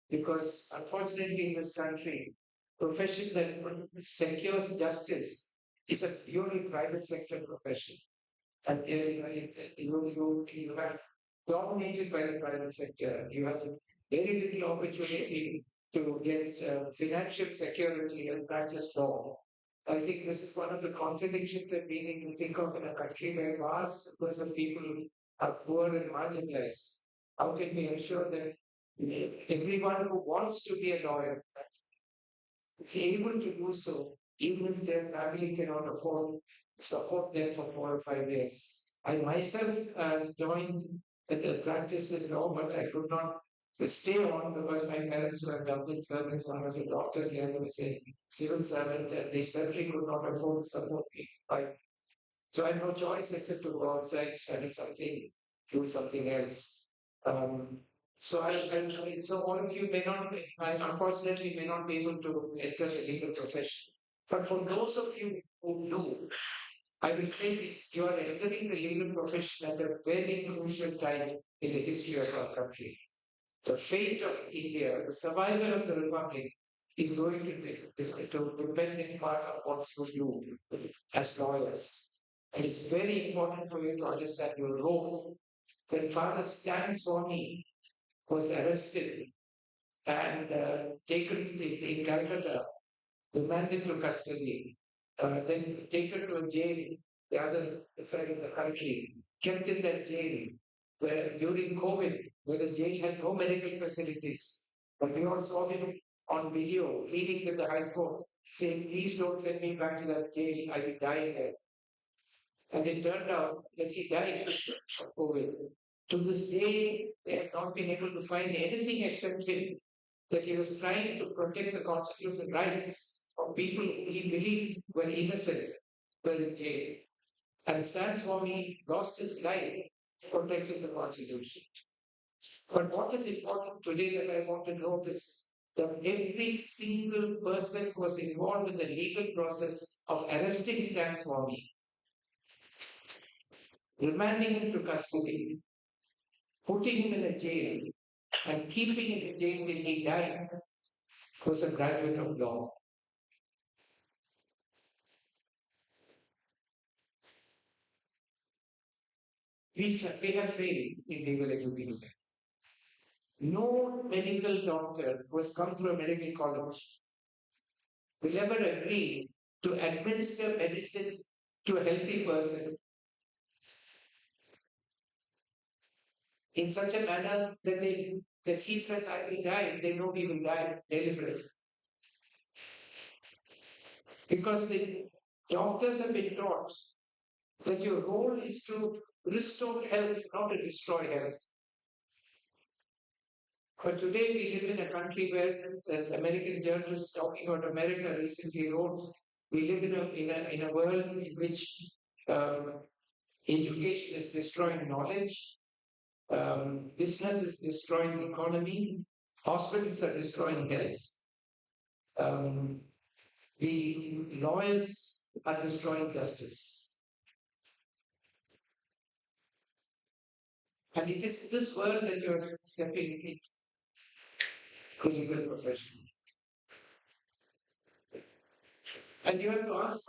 because, unfortunately, in this country, profession that secures justice is a purely private sector profession. And you have dominated by the private sector. You have very little opportunity to get financial security and practice law. I think this is one of the contradictions that we need to think of in a country where vast numbers of people are poor and marginalized. How can we ensure that everyone who wants to be a lawyer is able to do so, even if their family cannot afford to support them for 4 or 5 years? I myself joined the practice in law, but I could not stay on because my parents were government servants. One was a doctor, the other was a civil servant, and they certainly could not afford to support me. So I had no choice except to go outside, study something, do something else. So all of you may not, I unfortunately may not be able to enter the legal profession. But for those of you who do, I will say this: you are entering the legal profession at a very crucial time in the history of our country. The fate of India, the survival of the republic, is going to depend in part on what you do as lawyers. And it's very important for you to understand your role. When Father Stan Swami was arrested and taken in Calcutta, remanded to custody, then taken to a jail, the other side of the country, kept in that jail, where during COVID, where the jail had no medical facilities. But we all saw him on video pleading with the High Court, saying, please don't send me back to that jail, I will die there. And it turned out that he died of COVID. To this day, they have not been able to find anything except him, that he was trying to protect the constitutional rights of people he believed were innocent, were in jail. And Stan Swami lost his life protecting the Constitution. But what is important today that I want to note is that every single person was involved in the legal process of arresting Stan Swami, remanding him to custody, putting him in a jail, and keeping him in jail till he died was a graduate of law. We have failed in legal education. No medical doctor who has come through a medical college will ever agree to administer medicine to a healthy person in such a manner that he says, I will die, they know he will die deliberately. Because the doctors have been taught that your role is to restore health, not to destroy health. But today we live in a country where the American journalist talking about America recently wrote, we live in a world in which education is destroying knowledge, business is destroying the economy, hospitals are destroying health, the lawyers are destroying justice. And it is this world that you are stepping into the legal profession. And you have to ask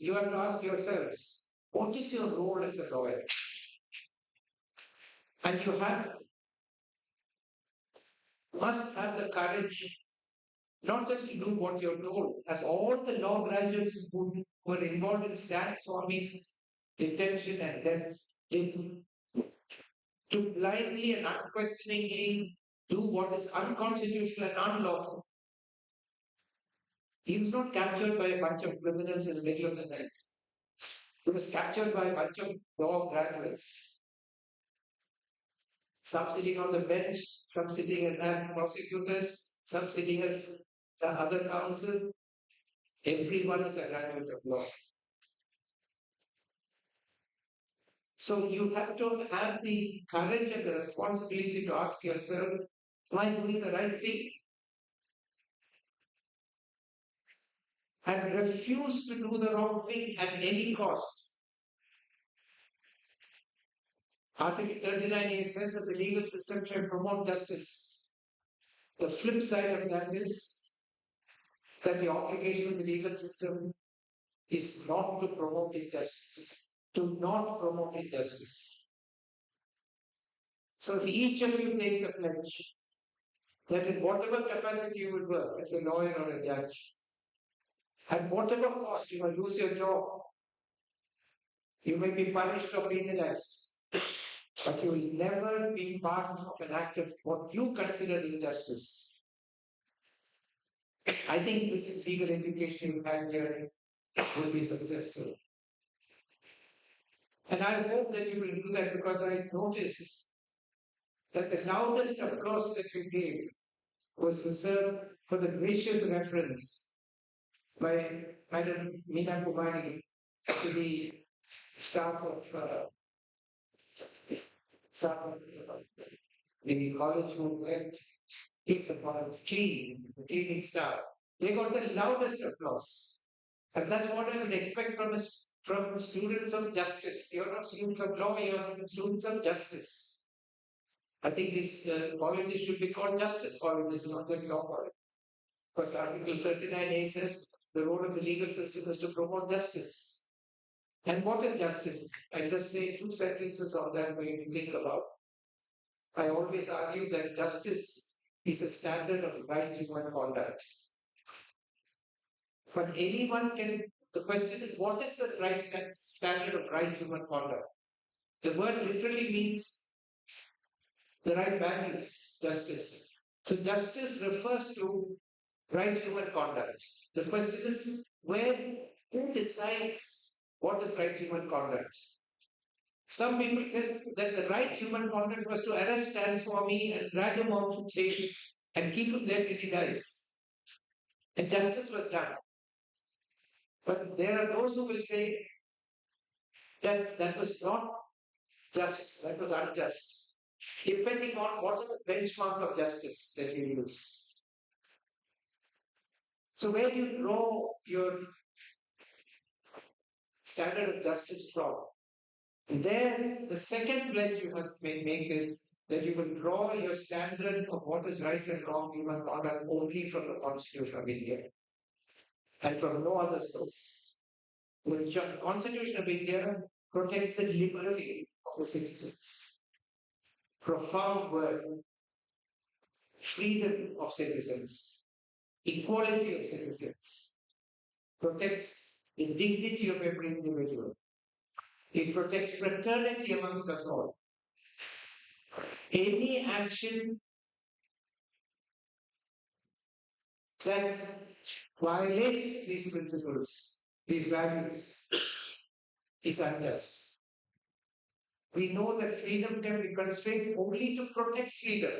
yourselves, what is your role as a lawyer? And you must have the courage not just to do what you're told, as all the law graduates who were involved in Stan Swami's detention and death did, to blindly and unquestioningly do what is unconstitutional and unlawful. He was not captured by a bunch of criminals in the middle of the night. He was captured by a bunch of law graduates. Some sitting on the bench, some sitting as prosecutors, some sitting as other counsel. Everyone is a graduate of law. So you have to have the courage and the responsibility to ask yourself, am I doing the right thing? And refuse to do the wrong thing at any cost. Article 39A says that the legal system shall promote justice. The flip side of that is that the obligation of the legal system is not to promote injustice. To not promote injustice. So each of you takes a pledge that in whatever capacity you will work as a lawyer or a judge, at whatever cost you will lose your job, you may be punished or penalized, but you will never be part of an act of what you consider injustice. I think this legal education you have here will be successful. And I hope that you will do that, because I noticed that the loudest applause that you gave was reserved for the gracious reference by Madam Meena Kumari to the staff of the college who went keep the college clean, the cleaning staff. They got the loudest applause. And that's what I would expect from students of justice. You're not students of law, you're students of justice. I think these colleges should be called justice colleges, not just law colleges. Because Article 39A says the role of the legal system is to promote justice. And what is justice? I'll just say 2 sentences on that for you to think about. I always argue that justice is a standard of right human conduct. But anyone can, the question is, what is the right standard of right human conduct? The word literally means the right values, justice. So justice refers to right human conduct. The question is, who decides what is right human conduct? Some people said that the right human conduct was to arrest Stan Swami and drag him out to jail and keep him there till he dies. And justice was done. But there are those who will say that was not just, that was unjust. Depending on what is the benchmark of justice that you use. So where you draw your standard of justice from, there the second pledge you must make is that you will draw your standard of what is right and wrong human conduct only from the Constitution of India and from no other source. The Constitution of India protects the liberty of the citizens. Profound word. Freedom of citizens. Equality of citizens. Protects the dignity of every individual. It protects fraternity amongst us all. Any action that violates these principles, these values, is unjust. We know that freedom can be constrained only to protect freedom.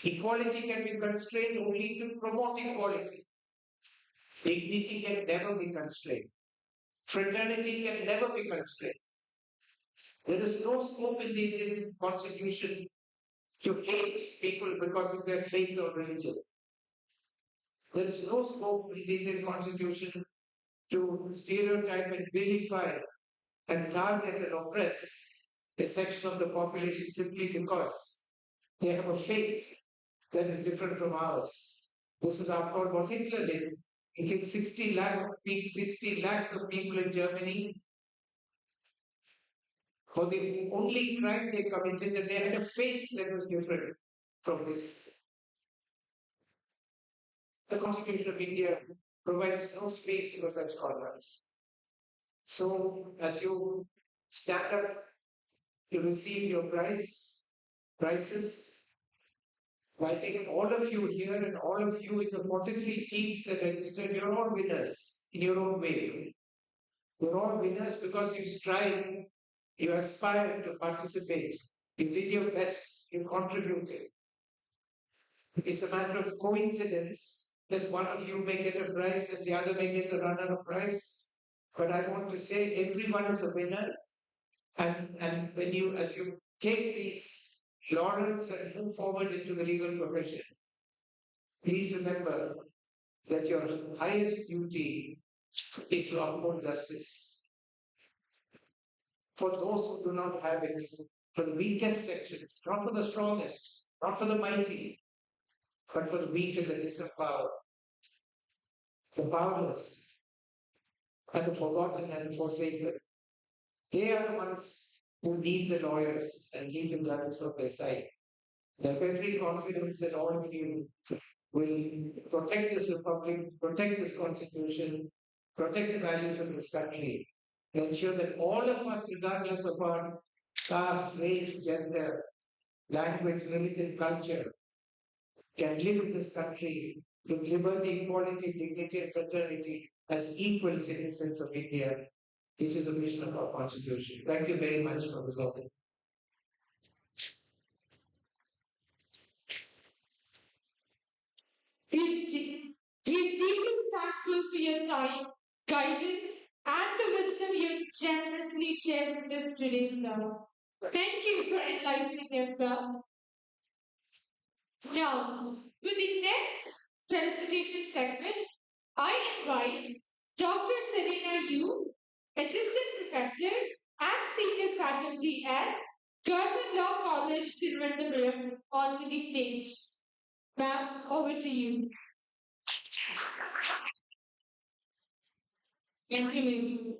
Equality can be constrained only to promote equality. Dignity can never be constrained. Fraternity can never be constrained. There is no scope in the Indian Constitution to hate people because of their faith or religion. There is no scope in the Indian Constitution to stereotype and vilify and target and oppress a section of the population simply because they have a faith that is different from ours. This is after all what Hitler did. He killed 60 lakhs of people in Germany for the only crime they committed, that they had a faith that was different from his. The Constitution of India provides no space for such conduct. So, as you stand up to receive your prizes, I think all of you here and all of you in the 43 teams that registered, you're all winners in your own way. You're all winners because you strive, you aspire to participate, you did your best, you contributed. It's a matter of coincidence that one of you may get a prize and the other may get a runner-up prize. But I want to say everyone is a winner. And when you, as you take these laurels and move forward into the legal profession, please remember that your highest duty is to uphold justice. For those who do not have it, for the weakest sections, not for the strongest, not for the mighty, but for the weak and the disempowered, the powerless, and the forgotten and forsaken. They are the ones who need the lawyers and need the judges of their side. I have every confidence that all of you will protect this republic, protect this constitution, protect the values of this country, and ensure that all of us, regardless of our caste, race, gender, language, religion, culture, can live in this country with liberty, equality, dignity, and fraternity as equal citizens of India, which is the mission of our Constitution. Thank you very much for this opportunity. We're deeply thankful for your time, guidance, and the wisdom you generously shared with us today, sir. Thank you for enlightening us, sir. Now, with the next felicitation segment, I invite Dr. Serena Yu, Assistant Professor and Senior Faculty at Government Law College, Thiruvananthapuram, onto the stage. Ma'am, over to you. Thank you,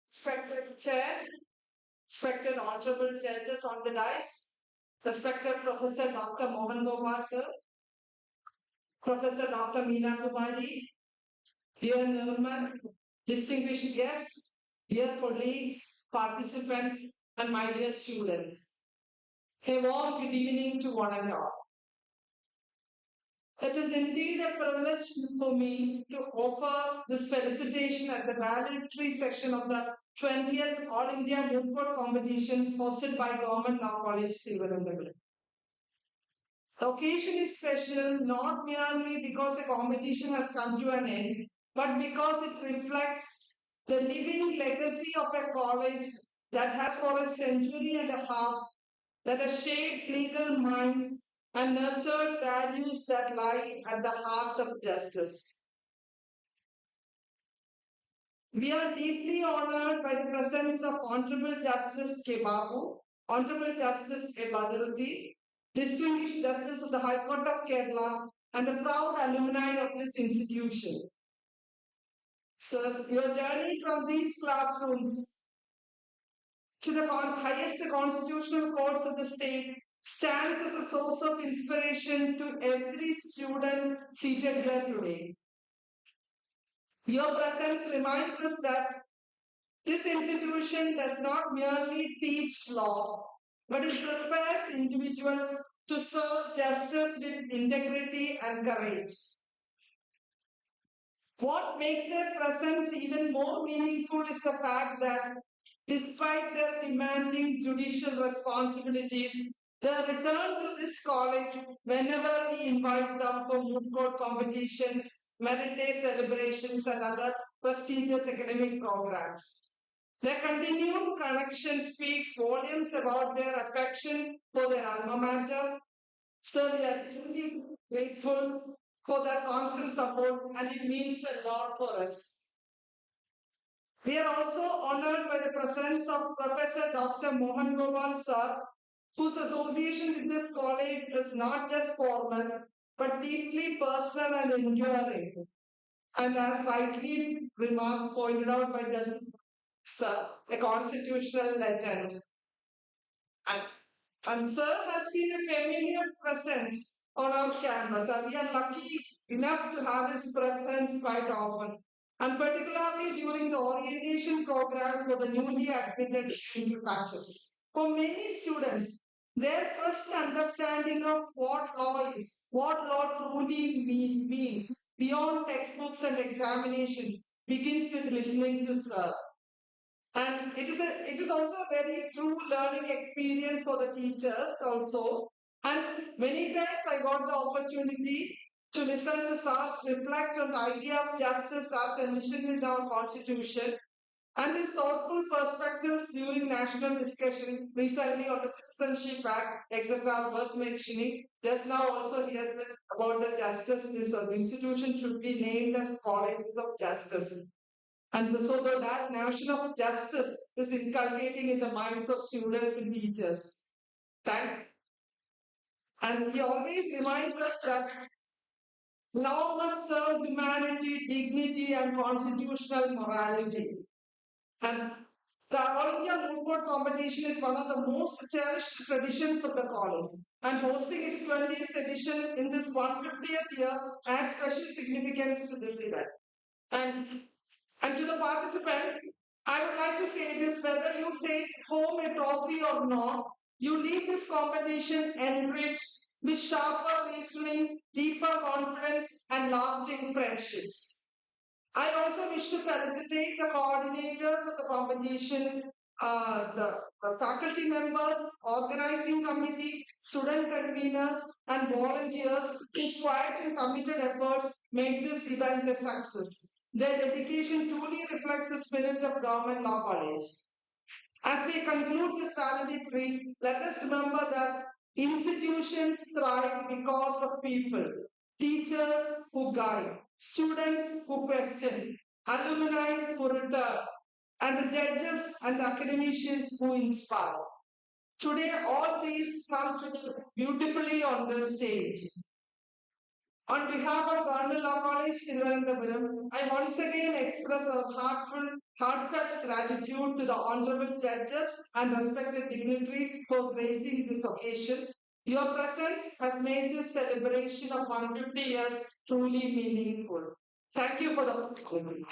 respected Chair, respected Honorable Judges on the dais, respected Professor Dr. Mohan Gopal sir, Professor Dr. Meena Kumari, dear Nirmal, distinguished guests, dear colleagues, participants, and my dear students. A warm good evening to one and all. It is indeed a privilege for me to offer this felicitation at the valedictory section of the 20th All India Moot Court competition hosted by Government Law College, Thiruvananthapuram. The occasion is special not merely because the competition has come to an end, but because it reflects the living legacy of a college that has for a century and a half that has shaped legal minds and nurtured values that lie at the heart of justice. We are deeply honored by the presence of Honorable Justice K. Babu, Honorable Justice A. Valedictory, distinguished Justice of the High Court of Kerala, and the proud alumni of this institution. So, your journey from these classrooms to the highest constitutional courts of the state stands as a source of inspiration to every student seated here today. Your presence reminds us that this institution does not merely teach law, but it prepares individuals to serve justice with integrity and courage. What makes their presence even more meaningful is the fact that despite their demanding judicial responsibilities, they return to this college whenever we invite them for moot court competitions, merit day celebrations, and other prestigious academic programs. Their continued connection speaks volumes about their affection for their alma mater. So we are truly grateful for their constant support, and it means a lot for us. We are also honored by the presence of Professor Dr. Mohan Gopal Sir, whose association with this college is not just formal, but deeply personal and enduring. And as rightly pointed out by Justice Sir, a constitutional legend. And Sir has been a familiar presence on our campus, and we are lucky enough to have his presence quite often, and particularly during the orientation programs for the newly admitted into batches. For many students, their first understanding of what law is, what law truly means, beyond textbooks and examinations, begins with listening to Sir. And it is also a very true learning experience for the teachers also. And many times I got the opportunity to listen to SARS reflect on the idea of justice as envisioned in our constitution and his thoughtful perspectives during national discussion recently on the Citizenship Act, etc. worth mentioning. Just now also he has said about the justice, this institution should be named as colleges of justice. And so that notion of justice is inculcating in the minds of students and teachers. And he always reminds us that law must serve humanity, dignity, and constitutional morality. And the All India Moot Court competition is one of the most cherished traditions of the college. And hosting its 20th edition in this 150th year adds special significance to this event. And to the participants, I would like to say this, whether you take home a trophy or not, you leave this competition enriched with sharper reasoning, deeper confidence, and lasting friendships. I also wish to felicitate the coordinators of the competition, the faculty members, organizing committee, student conveners, and volunteers whose quiet and committed efforts made this event a success. Their dedication truly reflects the spirit of Government Law College. As we conclude this valedictory, let us remember that institutions thrive because of people, teachers who guide, students who question, alumni who return, and the judges and the academicians who inspire. Today, all these come together beautifully on this stage. On behalf of Government Law College, Thiruvananthapuram, I once again express our heartfelt gratitude to the honorable judges and respected dignitaries for gracing this occasion. Your presence has made this celebration of 150 years truly meaningful. Thank you for the opportunity.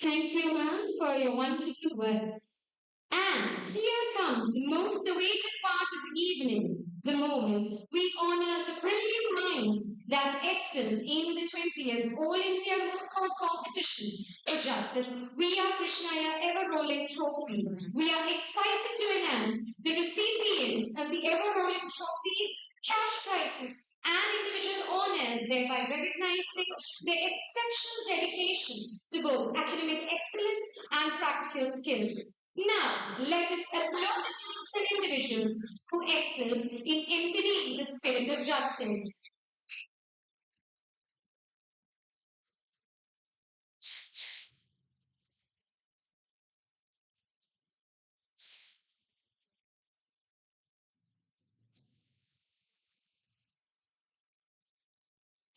Thank you, ma'am, for your wonderful words. And here comes the most awaited part of the evening, the moment we honor the brilliant minds that excelled in the 20th All India Moot Court competition for justice. We are Krishnaya Ever Rolling Trophy. We are excited to announce the recipients of the Ever Rolling Trophies, cash prizes, and individual owners, thereby recognizing their exceptional dedication to both academic excellence and practical skills. Now, let us applaud the teams and individuals who excelled in embodying the spirit of justice.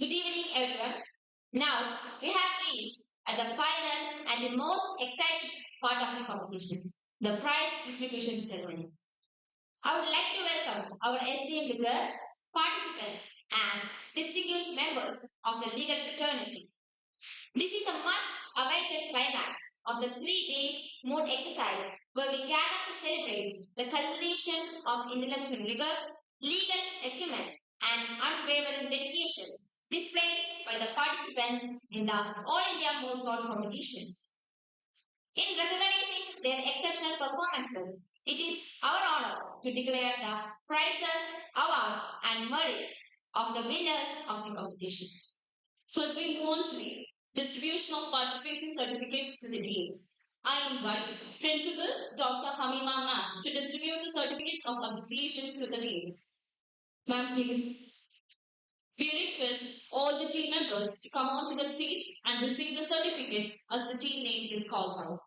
Good evening, everyone. Now, we have reached at the final and the most exciting part of the competition, the prize distribution ceremony. I would like to welcome our esteemed guests, participants, and distinguished members of the legal fraternity. This is the much awaited climax of the 3 days Moot exercise where we gather to celebrate the culmination of intellectual rigor, legal acumen, and unwavering dedication displayed by the participants in the All India Moot Court competition. In recognizing their exceptional performances, it is our honor to declare the prizes, awards, and merits of the winners of the competition. First, we move on to the distribution of participation certificates to the deans. I invite Principal Dr. Hamima Ma'am to distribute the certificates of appreciations to the deans. Ma'am, please. We request all the team members to come onto the stage and receive the certificates as the team name is called out.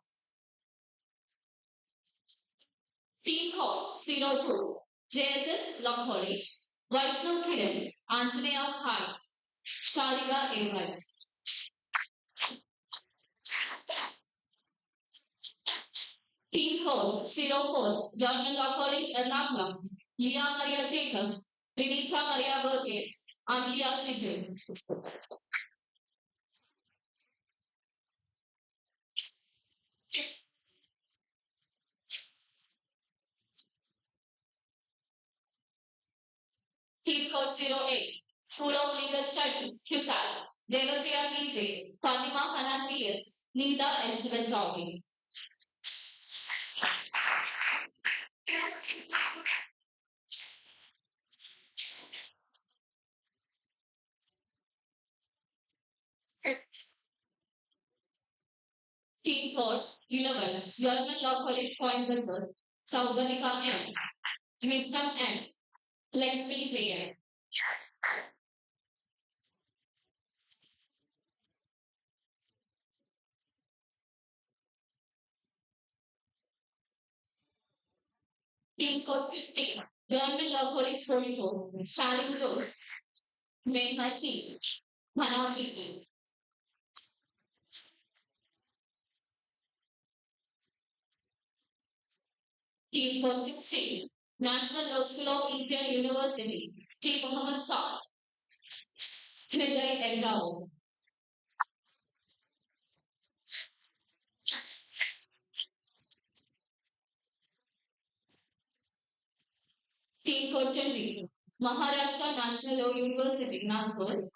Team call 02, JSS Law College, Vaishnav Kiran, Anjaneya Pai, Sharika A. Team code 04, Government Law College, Ernakulam, Leah Maria Jacob, Vinita Maria Burgess, and Leah Shijin. Team code 08, School of Legal Studies, QSAL, Devapriya PJ, Fatima Hanan PS, Nita Elizabeth Jogging. Team code 11, Government Law College, Coimbatore, Saubanika N, Mitram N, Lenfree JN. Team code 15, Government Law College 44, Shalim Jose, Megha C, Hana P. Team code 16, National Law School of Indian University, T. Muhammad Saad, Nidai El Rao. Team code 20, Maharashtra National Law University, Nagpur,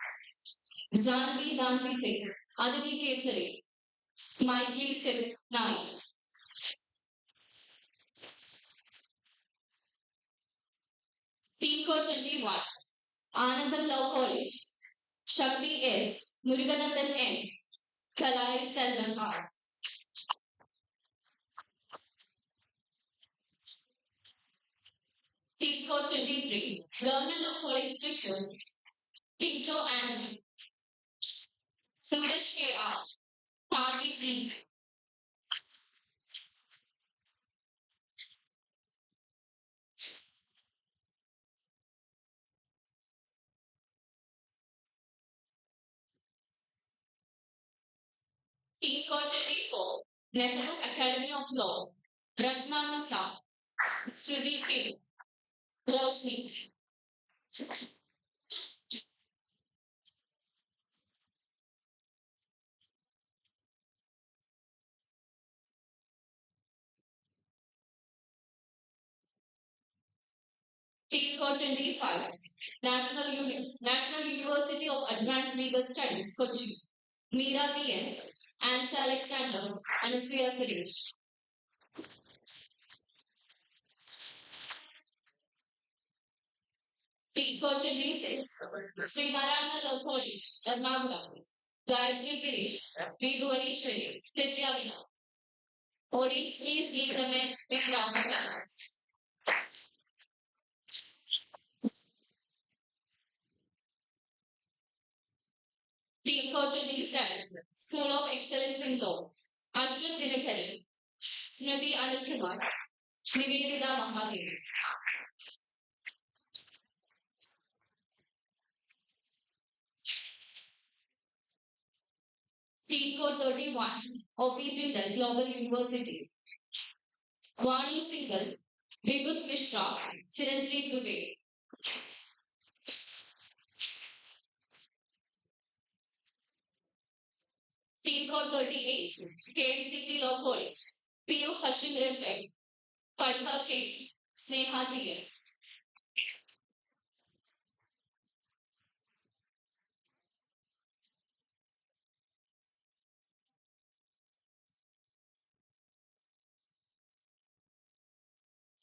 Janvi Danvi Aditi Kesari, Mikey Chennai. Team code 21, Anandam Law College, Shakti S, Muruganathan N, Kalai Selvan R. Team code 23, Government Law College Fisher, Pinto and Suresh KR, Tarvi D. Team code 24, Nehru Academy of Law, Ratna Nisa, Sri P. Roshni. Team code 25, National University of Advanced Legal Studies, Kochi, Meera B.N., Ansa Alexander, Anasuya Suresh. T for 26, Sri Narayana Law College, Ernakulam, Gayatri Girish, V. Bhuvaneshwari, Krityavina. Audience, please give them a big round of applause. T for 27, School of Excellence in Law, Ashwin Dinakari, Smriti Anil Kumar, Nivedita Mahadev. Team code 31, OP Jindal Global University. Vani Singhal, Vibhut Mishra, Chiranjeev Dubey. Team code 38, KMCT Law College. PU Hashim Refek, Fatha K, Sneha TS.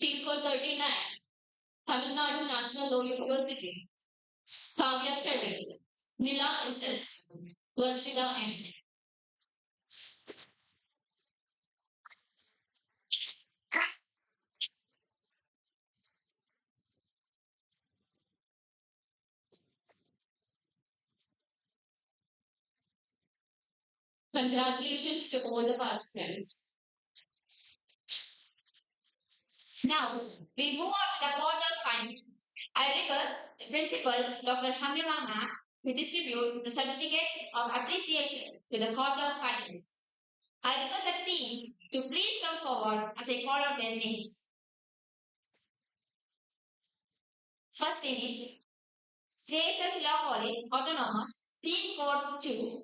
Team code 39, Tamil Nadu National Law University. Kavya Pradip, Nila SS, Varshida M. Congratulations to all the participants. Now, we move on to the quarter final. I request the principal, Dr. Hamima Ma'am, to distribute the certificate of appreciation to the quarter finalists. I request the teams to please come forward as I call out their names. First team is JSS Law College Autonomous, Team Code 2,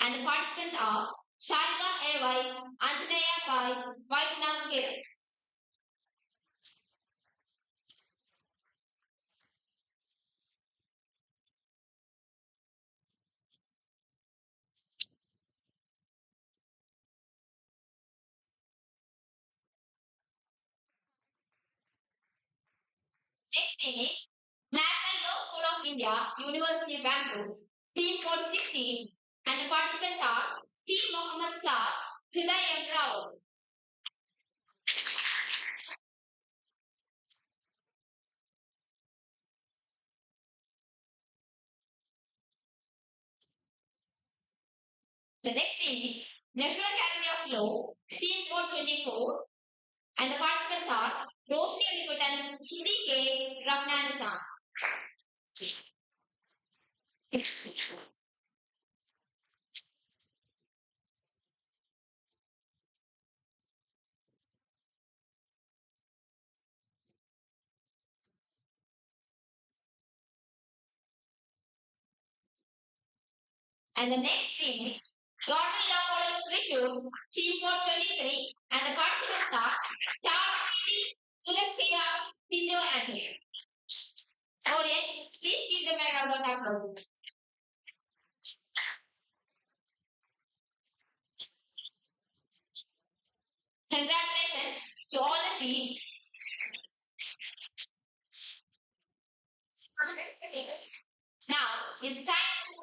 and the participants are Sharika AY, Anjaneya Pai, Vaishnav K. Next team is National Law School of India, University Bangalore, Team Code 16, and the participants are C. Mohammed Clark, Hriday M. Rao. The next team is National Academy of Law, Team Code 24, and the participants are Roshni Amikutan, Sudhi K. Raghunathan. And the next team is Government Law College Trishur, Team Code 23, and the participants are Charity, Suresh Tito, and me. Audience, please give them a round of applause. Congratulations to all the teams. Now it's time to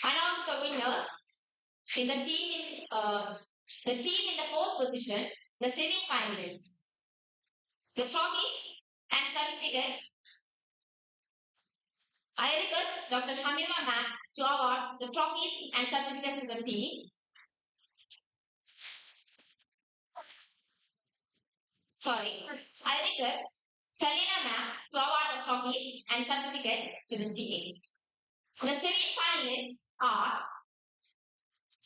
announce the winners. Is the team in the fourth position, the semi-finalists. The trophies and certificates. I request Dr. Hamima Ma'am to award the trophies and certificates to the team. Sorry, I request Selina Ma'am to award the trophies and certificate to the team. The semi-finalists are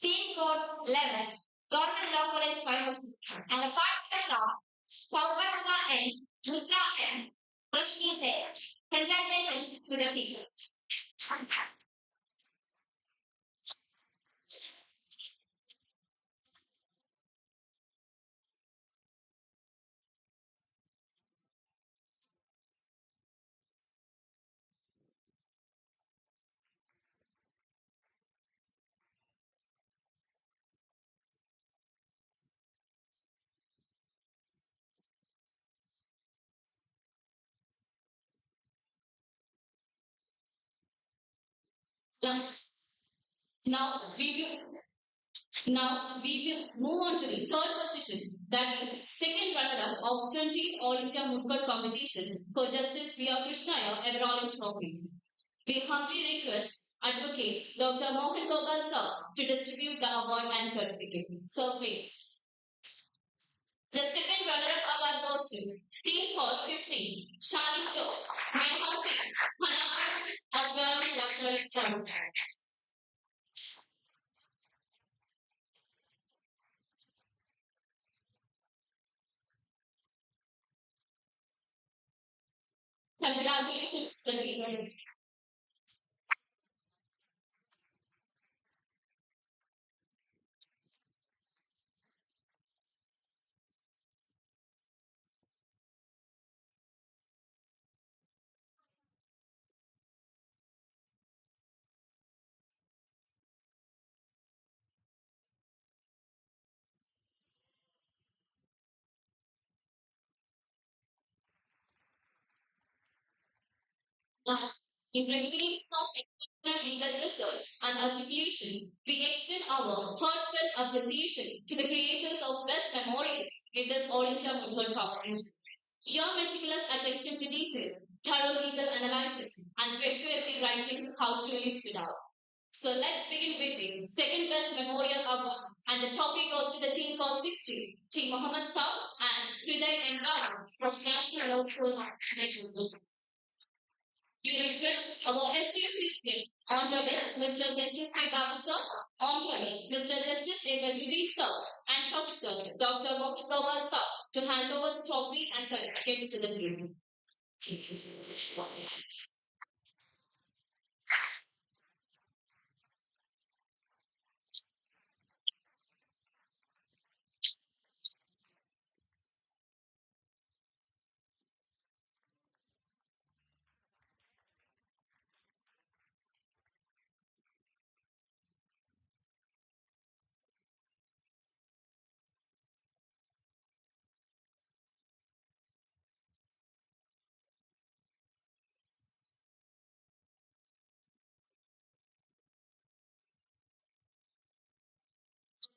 Team Code 11, Government Law College 5, and the participants are Saurabha and Mitra and Rashmi J. Congratulations to the team. Now we will move on to the third position, that is second runner-up of 20th All India Moot Court competition for Justice V. R. Krishnaya Everall Trophy. We humbly request Advocate Dr. Mohan Gopal sir to distribute the award and certificate. Sir, please. The second runner-up award goes to Team for 15, Charlie Jones, Neha Singh, Hannah, Valedictory Function. Congratulations, the in recognition of exceptional legal research and articulation, we extend our heartfelt appreciation to the creators of best memorials in this All India Moot Competition. Your meticulous attention to detail, thorough legal analysis, and persuasive writing how truly stood out. So let's begin with the second best memorial award, and the trophy goes to the team called 60, Team Mohammed Saab and Hriday M. Rao from National Law School. We request our esteemed guests, Honorable Mr. Justice K. Babu sir, Honorable Mr. Justice A. Reddy sir, and Professor Dr. Mohan Gopal sir to hand over the trophy and certificates to the team.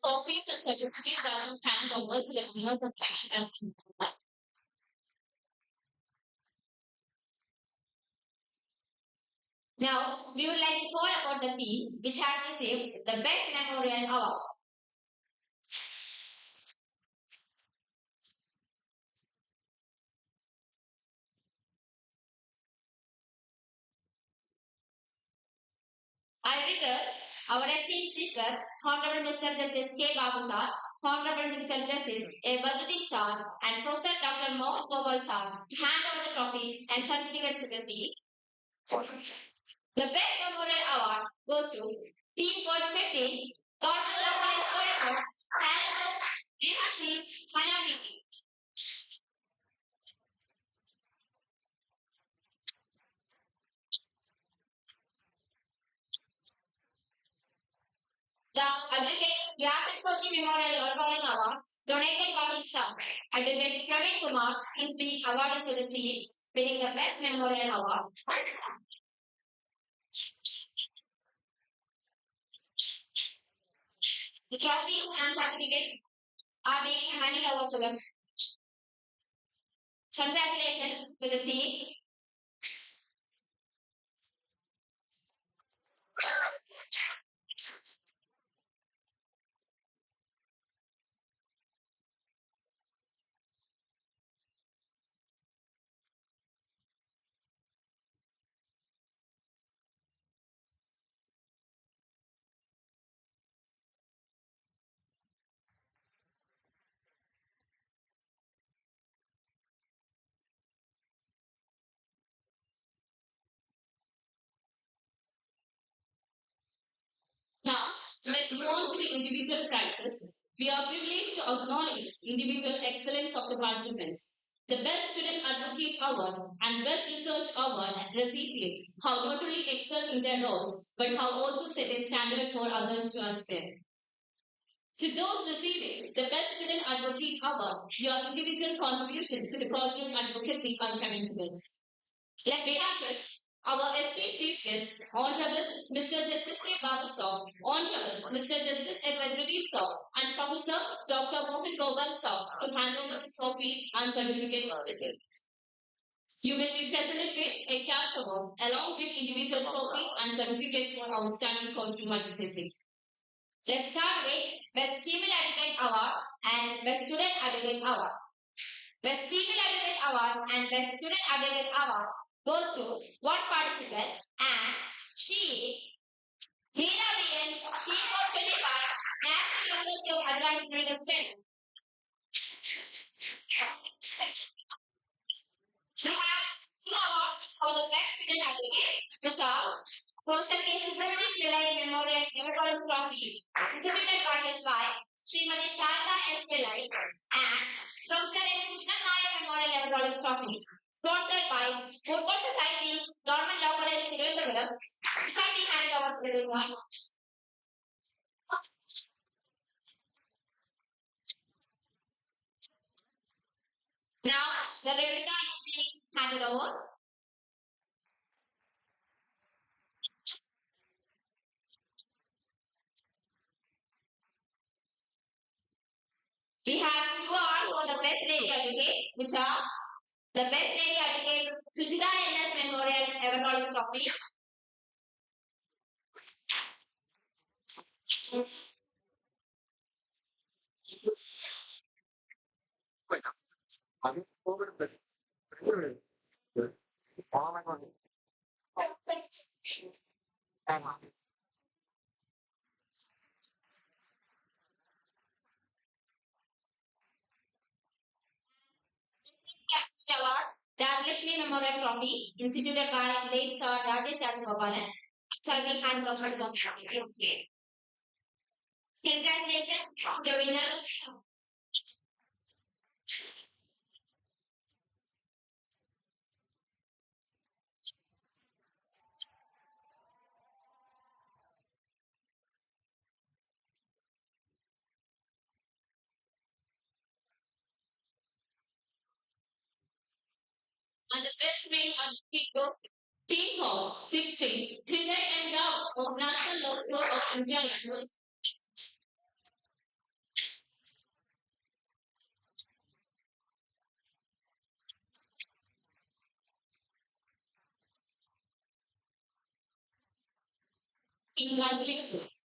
Trophies and certificates are in hand over to the winners of the. Now, we would like to call about the team which has received the Best Memorial Award. I request our esteemed chief guest, Honorable Mr. Justice K. Babu sir, Honorable Mr. Justice A. Badruddin sir, and Professor Dr. Mohan Gopal sir to hand over the trophies and certificates to the team. The Best Memorial Award goes to Team Code 15, Honorable Mr. and Jihad Hanabi. The Advocate Vyapakoti Memorial All-Rounding Award donated by his staff. Advocate Praveen Kumar is being awarded to the team, winning the Best Memorial Award. The trophy and certificate are being handed over to them. Congratulations to the team. Now, let's move on to the individual prizes. We are privileged to acknowledge individual excellence of the participants. The Best Student Advocate Award and Best Research Award recipients have not only excelled in their roles, but have also set a standard for others to aspire. To those receiving the Best Student Advocate Award, your individual contribution to the cause of advocacy are commendable. Let's be honest. our esteemed chief guest, Honorable Mr. Justice K. Babu Sir, Honorable Mr. Justice Edward Sir, and Professor Dr. Mohan Gopal Sir to hand over the trophy and certificate for the day. You will be presented with a cash award along with individual trophy and certificates for outstanding consumer advocacy. Let's start with Best Female Advocate Award and Best Student Advocate Award. Best Female Advocate Award and Best Student Advocate Award goes to one participant, and she is Meena Vian, Keyboard 25, National University of Advanced Legal Center. We have two awards for the Best Student Advocate, which are Professor K. Subramanian Pillai Memorial Electoral Trophy, instituted by his wife, Srimati Sharda S. Pillai, and Professor N. Krishnan Nair Memorial Electoral Trophy, sponsored by Football Society, Government Law College, Thiruvananthapuram. Kindly hand it over to everyone. Now, the replica is being handed over. We have two awards for the Best Lady Advocate, which are the Best Lady Advocate Suchita N.S. Memorial Electoral Trophy. Award, Rajalakshmi Memorial Trophy, instituted by late Sir Rajesh Rajagopalan, shall be handed over to the trophy. Congratulations, the winner. And the best male of Team Hall, 16, Thriller and Love of National Law School of India. Congratulations.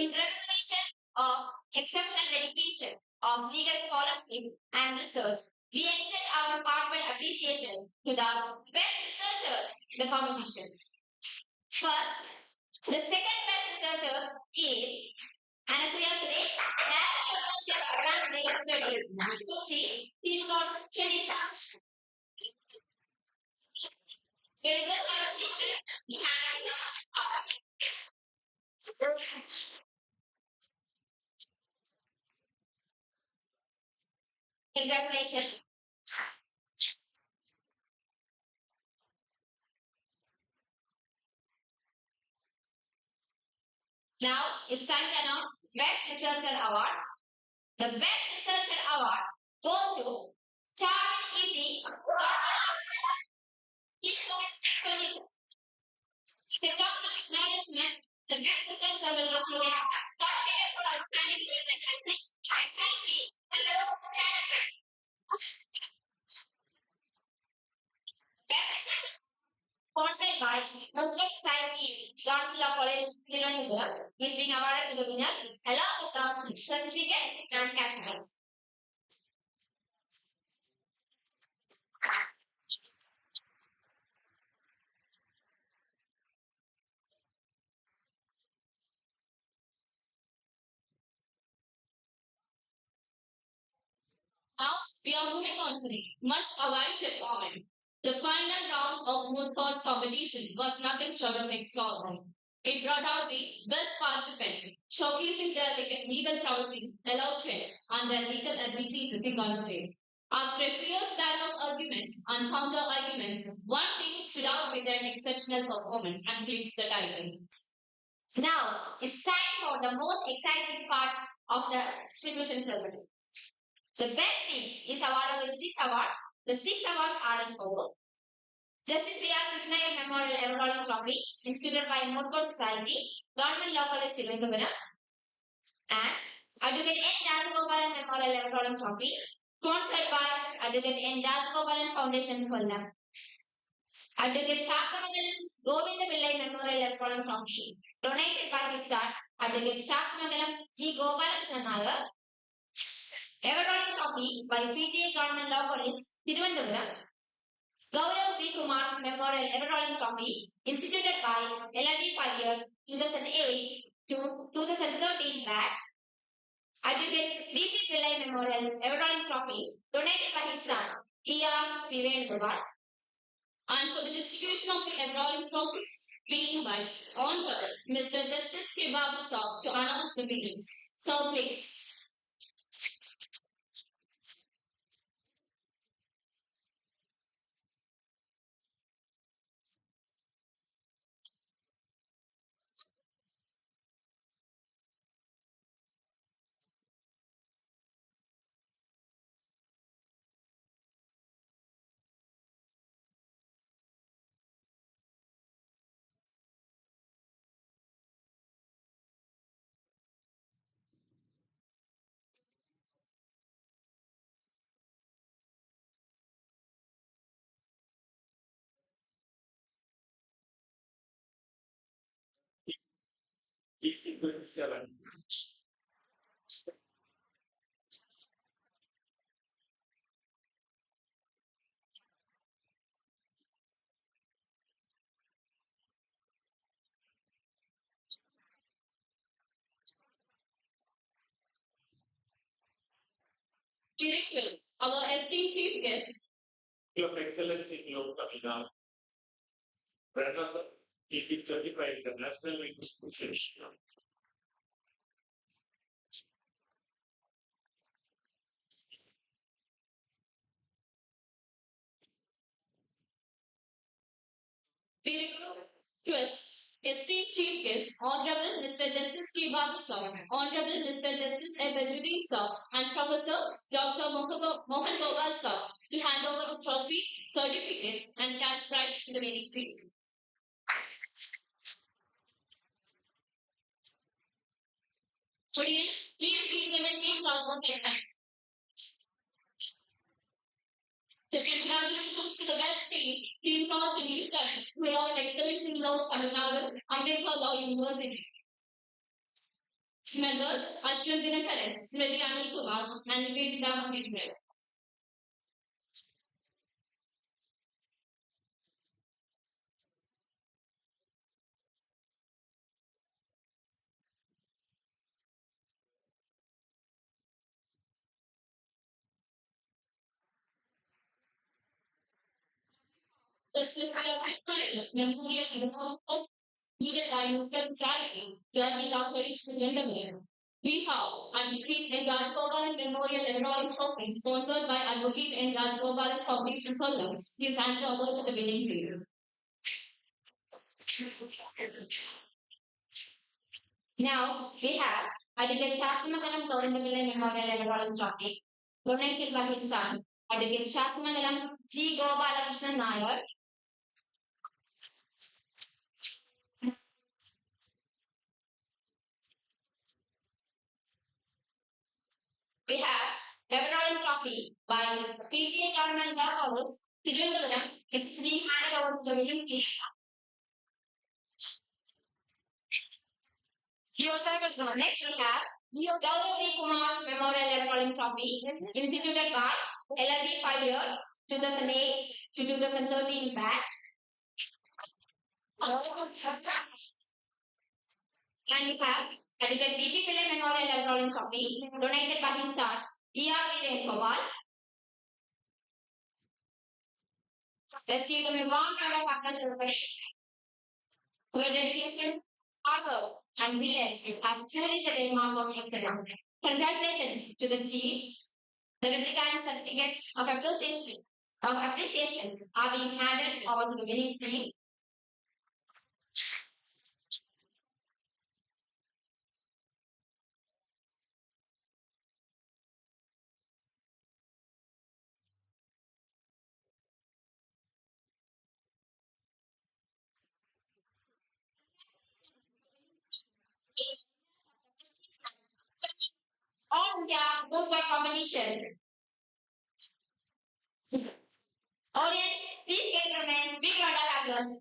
In recognition of exceptional dedication of legal scholarship and research, we extend our department appreciation to the best researchers in the competition. First, the second best researcher is Anasuya Suresh, National University of Advanced Legal Studies, Kochi, Thiruvananthapuram, Chennai. Here is our speaker, Congratulations. Now it's time to announce Best Researcher Award. The Best Researcher Award goes to Charles E.T. The doctor's management, the best researcher award, for outstanding leadership and this I can be best sponsored by Moot Society, Government Law College, Thiruvananthapuram, is being awarded to the winner along with some certificate and cash prize. Now, We are moving on to the much awaited moment. The final round of Moot Court competition was nothing short of extraordinary. It brought out the best participants, showcasing their legal prowess, eloquence, and their legal ability to think on the plate. After a fierce dialogue arguments and counter arguments, one team stood out with an exceptional performance and clinched the title. Now it's time for the most exciting part of the distribution ceremony. The best team is awarded with this award. The 6 awards are as follows. Justice B.R. Krishnaiyer Memorial Award Trophy, instituted by Moot Court Society, Government Law College Thiruvananthapuram, and Advocate N. Rajagopalan Memorial Award Trophy, sponsored by Advocate N. Rajagopalan Foundation, Kollam. Advocate Shastamagalam Govinda Pillai Memorial Award Trophy, donated by Victor, Advocate Shastamagalam G. Gopalakrishnan Nair, Award Trophy by PTA Government Law College, Thiruvananthapuram. Gaurav V. Kumar Memorial Award Trophy, instituted by LLB 5-year 2008 to 2013 batch. Advocate V.P. Pillai Memorial Award Trophy, donated by his son, T.R. Vivenkkumar. And for the distribution of the enrolling trophies, we invite Honorable Mr. Justice K. Babasab to announce the winners. So please. PC 27. Director, our esteemed chief guest, Your Excellency Globe Tamil runners up PC 25 International Institution. Director, Quest, esteemed chief guest, Honorable Mr. Justice K. Babasab, Honorable Mr. Justice F. Edwin Sir, and Professor Dr. Mohan Gopal Sir, to hand over the trophy, certificates, and cash prize to the winning team. Audience, please give them a name for the congratulations to the best team from the East who are lecturers in law, Tamil Nadu, Ambedkar Law University. Members, Ashwin Dinakaran, Smriti Anil Kumar, and Vijay Ramakrishnan. The Sri Memorial needed by local society, journey of traditional. We have Advocate N. Rajagopalan Memorial Enrollment Trophy, sponsored by Advocate N. Rajagopalan Foundation Kollam. Please hand over to the winning team. Now we have Advocate Shastamagalam Govindapillai Memorial Enrollment Trophy, donated by his son, Advocate Shastamagalam G. Gopalakrishnan Nair. We have Everall Trophy by PTA Government Law College, Thiruvananthapuram. It is being handed over to the winning team. Next we have Gaurav V. Kumar Memorial Award Trophy, instituted by LLB 5-year 2008 to 2013 batch. And we have Advocate V.P. Pillai Memorial Award Trophy, donated by his son, E.R. Vivenkkumar. Let's give them a warm round of applause, everybody. Your dedication, hard work, and brilliance have truly set a mark of excellence. Congratulations to the chiefs. The replica and certificates of appreciation are being handed over to the winning team. On their good work competition. Audience, please give them a big round of applause.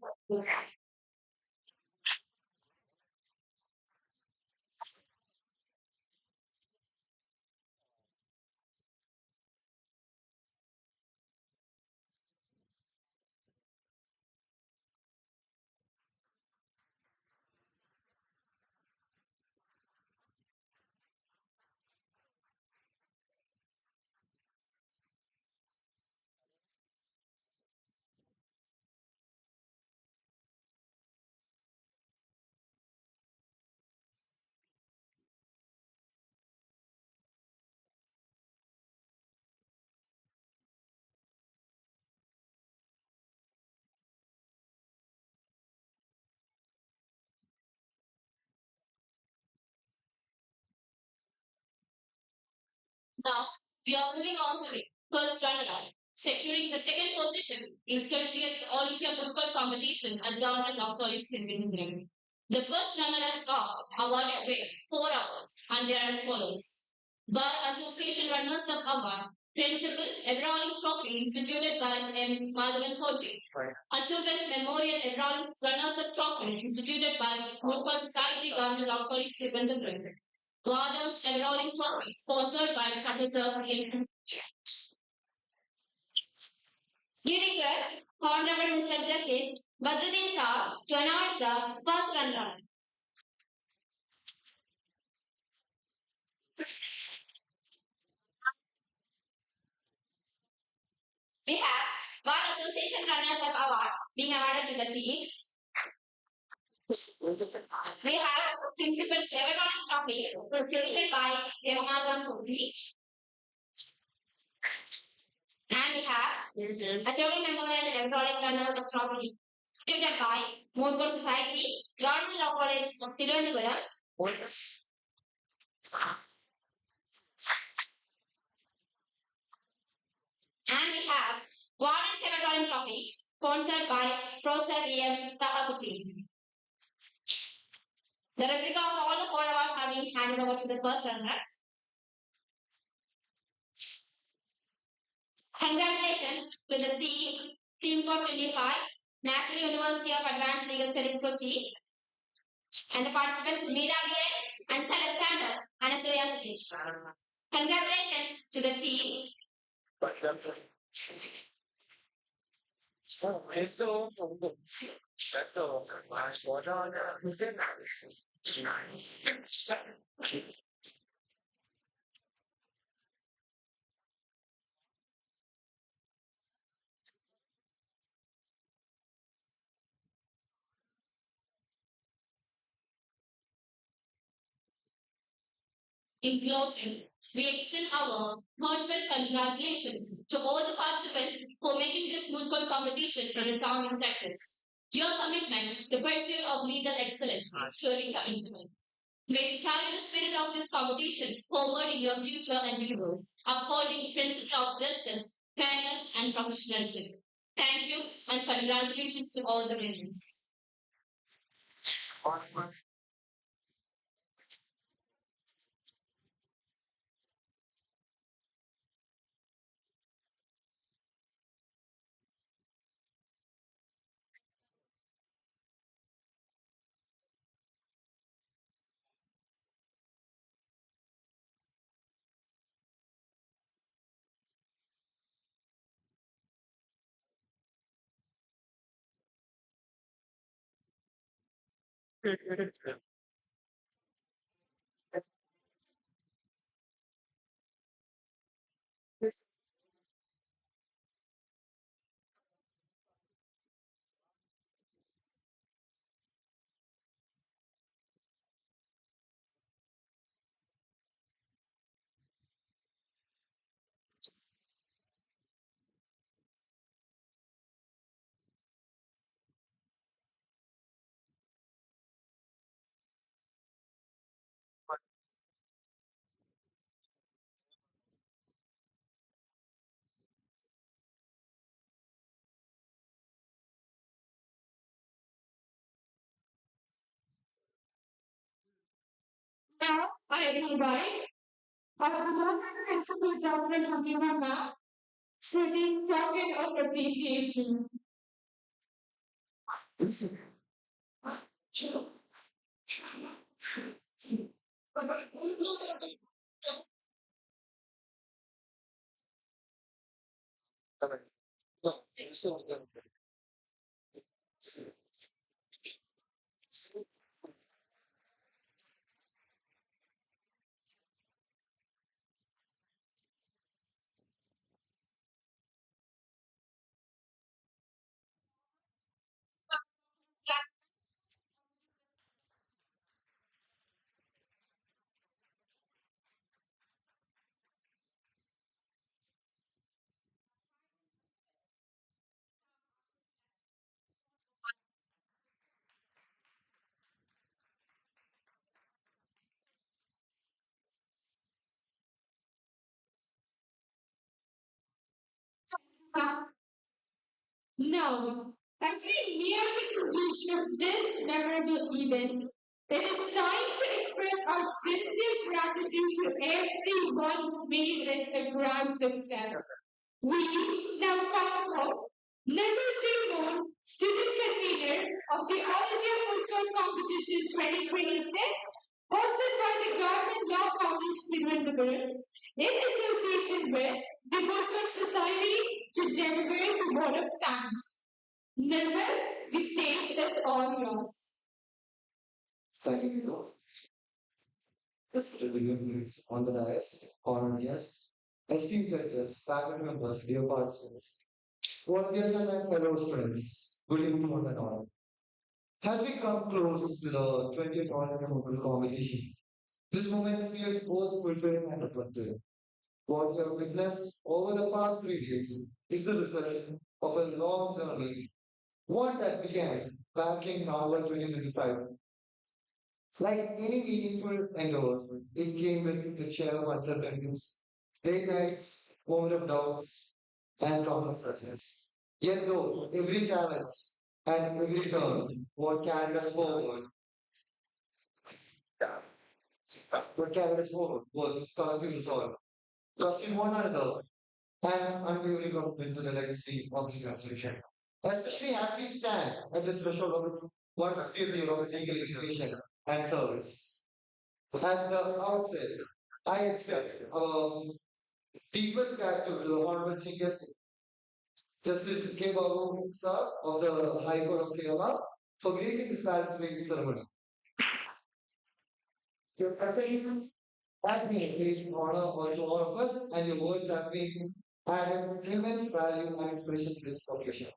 Now, we are moving on to the first runner-up, securing the second position in 30th All India Football Competition at Government Law College in Birmingham. The first runner-ups are awarded with 4 awards, and they are as follows. Bar Association Runners-Up Award, Principal Everalling Trophy instituted by M. Madhavan Hoji. Ashokan Memorial Everalling Runners-Up Trophy instituted by Local Society Government Law College, Birmingham. Gardens Enrolling Trophy, sponsored by Professor Ian. We request Honorable Mr. Justice Badruddin Saab to announce the first runner. We have Bar Association Runners Up Award being awarded to the team. We have Principal Everalling Trophy presented by Devamadhan Hoji. And we have Ashokan Memorial Enrolling Runners Up Trophy presented by Moot Society, Government Law College of Thiruvananthapuram. And we have Warden Secretary Trophy, sponsored by Professor A.M. The replica of all the 4 awards are being handed over to the first runners. Congratulations to the team for 25, National University of Advanced Legal Studies Kochi, and the participants Meera V.A. and Sir Alexander and Asuya Satish. Congratulations to the team. In closing, we extend our heartfelt congratulations to all the participants for making this Moot Court competition a resounding success. Your commitment to the pursuit of legal excellence is truly commendable. May you carry the spirit of this competition forward in your future endeavors, upholding the principle of justice, fairness, and professionalism. Thank you and congratulations to all the winners. Now I invite our beloved Principal Dr. Hamima Ma'am for the token of appreciation. Now, as we near the conclusion of this memorable event, it is time to express our sincere gratitude to everyone who made it a grand success. We now call upon Nirmal J. Moon, student convener of the All India Food Court Competition 2026, hosted by the Government Law College, Thiruvananthapuram, in association with the Food Court Society to deliver the word of thanks. Nirmal, the stage is all yours. Thank you. Mr. William is on the dais, honored guests, esteemed judges, faculty members, dear participants, volunteers and my fellow students. Good evening one and all. As we come close to the 20th All-India Mobile Competition, this moment feels both fulfilling and reflective. What we have witnessed over the past 3 days is the result of a long journey, one that began back in November 2025. Like any meaningful endeavors, it came with its share of uncertainties, late nights, moment of doubts, and countless lessons. Yet though every challenge and every turn what carried us forward, what carried us forward was collective resolve, trusting one another, and unwavering commitment to the legacy of this institution. Especially as we stand at this threshold of its 150th year of legal education and service. As the outset, I extend our deepest gratitude to the Honorable Chief Justice Justice K. Babu Sir of the High Court of Kerala for gracing this valedictory ceremony. Your presence has been a great honor to all of us, and your words have been added immense value and inspiration to this occasion.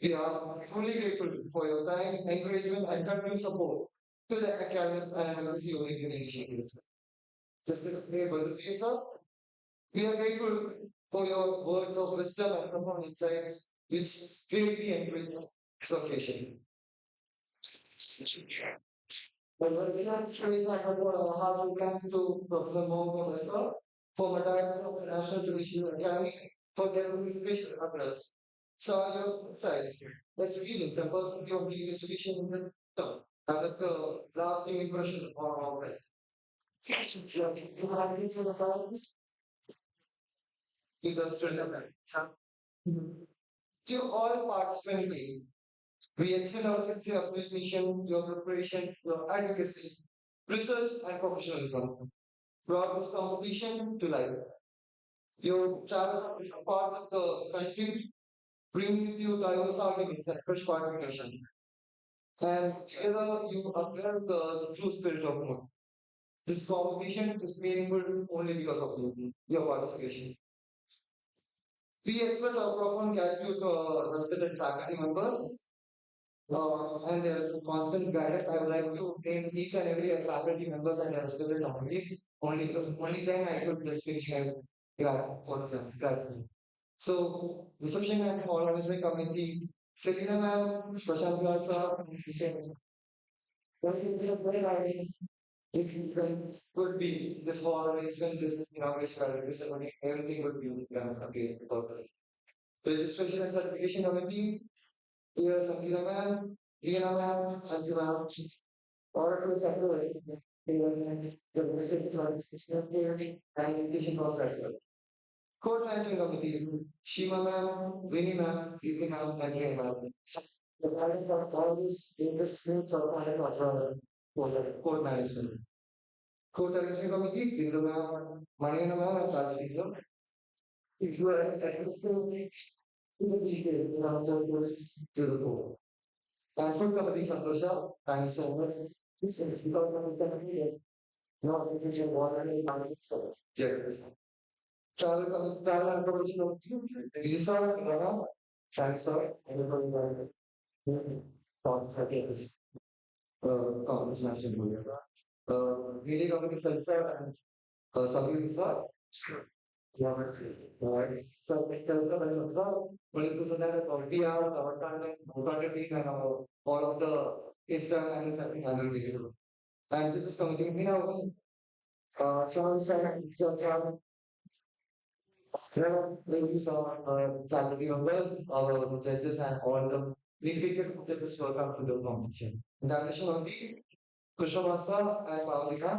We are truly grateful for your time, encouragement, and continued support to the academic and advocacy oriented initiatives. Justice K. Babu Sir, we are grateful for your words of wisdom and profound insights, which greatly enrich this occasion. But we have to heartfelt thanks to Professor Mohammed Sir, former director of the National Judicial Academy, for their special address. So your insights, experience, and perspective of the institution in this term have left a lasting impression on our life. To the student. To all participating, we extend our sincere appreciation, your preparation, your advocacy, research, and professionalism brought this competition to life. You travel from different parts of the country, bring with you diverse arguments and fresh participation. And together you observe the true spirit of Moot. This competition is meaningful only because of you, your participation. We express our profound gratitude to our respected faculty members and their constant guidance. I would like to name each and every faculty members and their respective committees only because only then I could just finish my gratitude. So, reception and hall management committee, Selina ma'am, Prashant Lal sir, this could be this hall arrangement, this inauguration ceremony, everything would be done okay, perfect. Registration and certification committee, here Sangeeta ma'am, Reena ma'am, Anju ma'am, Oracle secretary, the message and education process as well. Code management committee, Shima ma'am, Rini ma'am, Didi ma'am, and Ray ma'am. The parent of all these investments or parent of code management. Code arrangement committee, Bindu ma'am, Maniana ma'am, and Tajism. If you are successful, you will be to the code. And food committee, Santosha, thank you so much. This is because of the committee, not the future water and so. Travel and promotion, this is all thanks, sir. Everybody, for national media committee, sir, and Sabi, sir. Right. So, because the as well, we are our content team and all of the Instagram handles have been handled video. And this is committee, we know, Sean said, ladies or faculty members, our judges and all the dedicated judges welcome to the competition. In the addition of the Krishnamasa and Pavlika,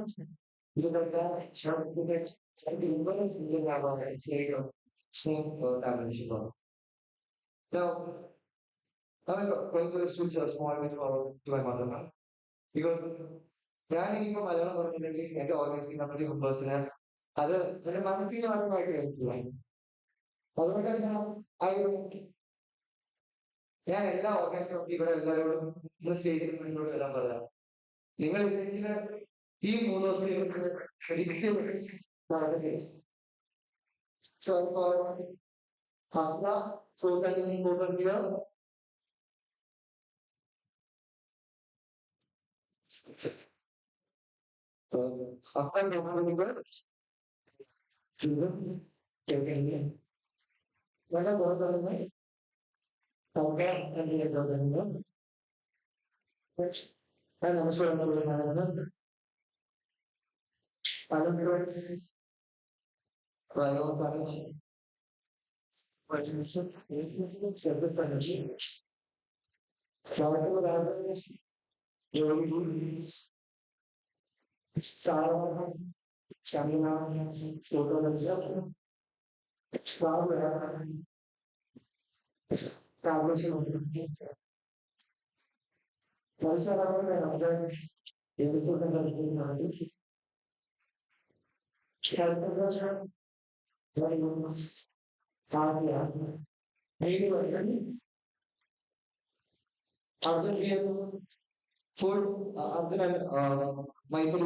you know that Sean we have a clear small dimension. Now, I'm going to switch a small bit to my mother tongue because ഞാൻ ഇനിയിപ്പോ മലയാളം പറഞ്ഞില്ലെങ്കിൽ എന്റെ organising committee മെമ്പേഴ്സിന് അത് എന്റെ മാനസികമായിട്ട് കേൾക്കുക അതുകൊണ്ട് ഞാൻ എല്ലാ ഓർഗനൈസിംഗ് കമ്മിറ്റി ഇവിടെ എല്ലാവരോടും ഇന്ന് സ്റ്റേജിൽ മുന്നോട്ട് വരാൻ പറയാം നിങ്ങൾ ഇതിന് ഈ 3 ദിവസത്തേക്ക് So, Hamza, so that is important here. After the children, taken when I was on my okay, and the other which and also another management. Otherwise, prioritize. Partnership, service energy. Travel others, Sarah, Samina, photo themselves. Travel, also around another beautiful and help very much. Maybe other than food, other than micro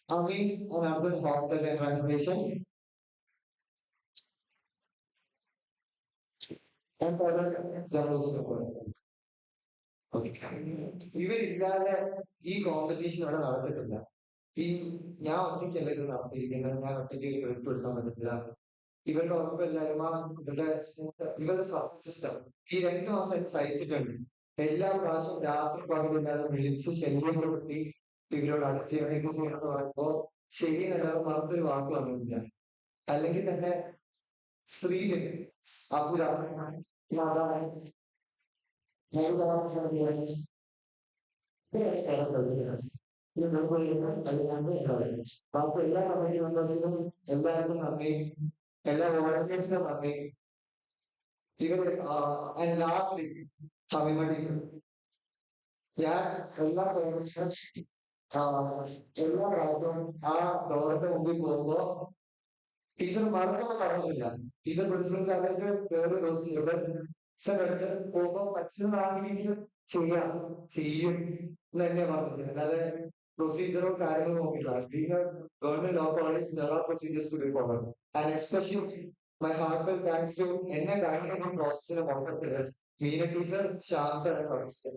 Ami on urban hospital and renovation and further journalism. Okay. ഇവരില്ലാതെ ഈ competition ഇവിടെ നടത്തിട്ടില്ല ഈ ഞാൻ ഒറ്റയ്ക്കല്ല ഇത് നടത്തിയിരിക്കുന്നത് ഞാൻ ഒറ്റയ്ക്ക് ഉൾപ്പെടുത്താൻ പറ്റത്തില്ല ഇവരുടെ ഉറപ്പില്ലായ്മ ഇവരുടെ സപ്പോർട്ട് സിസ്റ്റം ഈ 2 മാസം സഹിച്ചിട്ടുണ്ട് എല്ലാ പ്രാവശ്യവും രാത്രി പകലില്ലാതെ വിളിച്ച് ശല്യപ്പെടുത്തി ഇവരോട് അത് ചെയ്യണം ഇത് ചെയ്യണം എന്ന് പറയുമ്പോൾ ശരി എന്നല്ലാതെ മറന്നൊരു വാക്ക് വന്നിട്ടില്ല അല്ലെങ്കിൽ തന്നെ ശ്രീജൻ അപുര അപ്പൊ എല്ലാ കമ്മിറ്റി മെമ്പേഴ്സിനും എല്ലാവർക്കും നന്ദി എല്ലാ വോളണ്ടിയേഴ്സിനും നന്ദി ഇവർ ലാസ്റ്റ് ഹമിമ ടീച്ചർ ഞാൻ എല്ലാ എല്ലാ പ്രാവശ്യവും ആ ഡോറിന്റെ മുമ്പിൽ പോകുമ്പോ ടീച്ചർ മറന്നൊന്നും പറഞ്ഞില്ല ടീച്ചർ പ്രിൻസിപ്പൽ സാറിലേക്ക് വേറെ ദിവസം ഇവിടെ എടുത്ത് പോകുമ്പോൾ പറ്റുന്നതാണെങ്കിൽ ചെയ്യും എന്ന് തന്നെ പറഞ്ഞിട്ടുണ്ട് അല്ലാതെ പ്രൊസീജിയറോ കാര്യങ്ങളോ നോക്കിയിട്ടില്ല government law college there are procedures to be followed and especially my heartfelt thanks to എന്നെ ഗൈഡ് ചെയ്യുന്ന പ്രോസസ്സിന് മൊത്തത്തില് Meena teacher Shyam sir service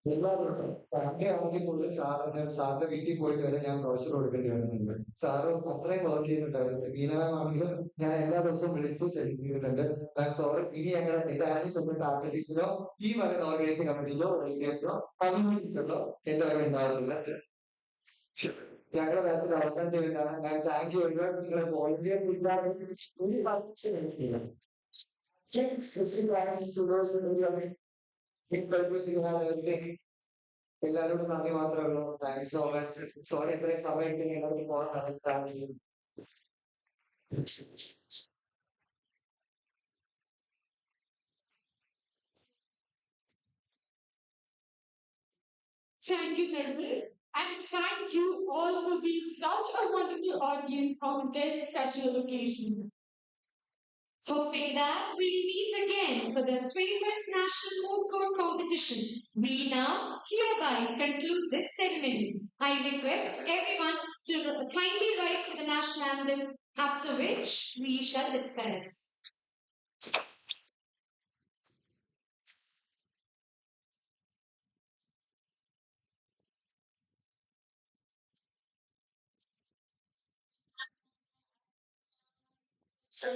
എല്ലാവർക്കും അങ്ങനെയാണെങ്കിൽ പോലും സാറിന്റെ വീട്ടിൽ പോയിട്ട് വരെ ഞാൻ പ്രൊഫഷർ കൊടുക്കേണ്ടി വരുന്നുണ്ട് സാറ് അത്രയും വർക്ക് ചെയ്യുന്നുണ്ടായിരുന്നു ഗീനമാണെങ്കിൽ ഞാൻ എല്ലാ ദിവസവും വിളിച്ച് ക്ഷണിക്കുന്നുണ്ട് സോറി ഇനി ഞങ്ങളുടെ എന്റെ ആൻഡി സ്വന്തം ഫാക്കൽറ്റീസിനോ ഈ പറയുന്ന ഓർഗനൈസിംഗ് കമ്മിറ്റിയിലോ ടീച്ചേഴ്സിനോ ടീച്ചറിനോ എന്റെ വരെ ഉണ്ടാവുന്നില്ല ഞങ്ങളുടെ ബാച്ചിൽ അവസാനത്തില്ല ഞാൻ താങ്ക് യു ഒരുപാട് നിങ്ങളെ വോളണ്ടിയർ എല്ലാവരോടും നന്ദി മാത്രമേ ഉള്ളൂ thank you so much sorry ഇത്രയും സമയം എല്ലാവർക്കും പോകാൻ Thank you, Nirmal. And thank you all for being such a wonderful audience on this special occasion. Hoping that we'll meet again for the 21st National Moot Court Competition. We now hereby conclude this ceremony. I request everyone to kindly rise for the national anthem, after which we shall discuss. So,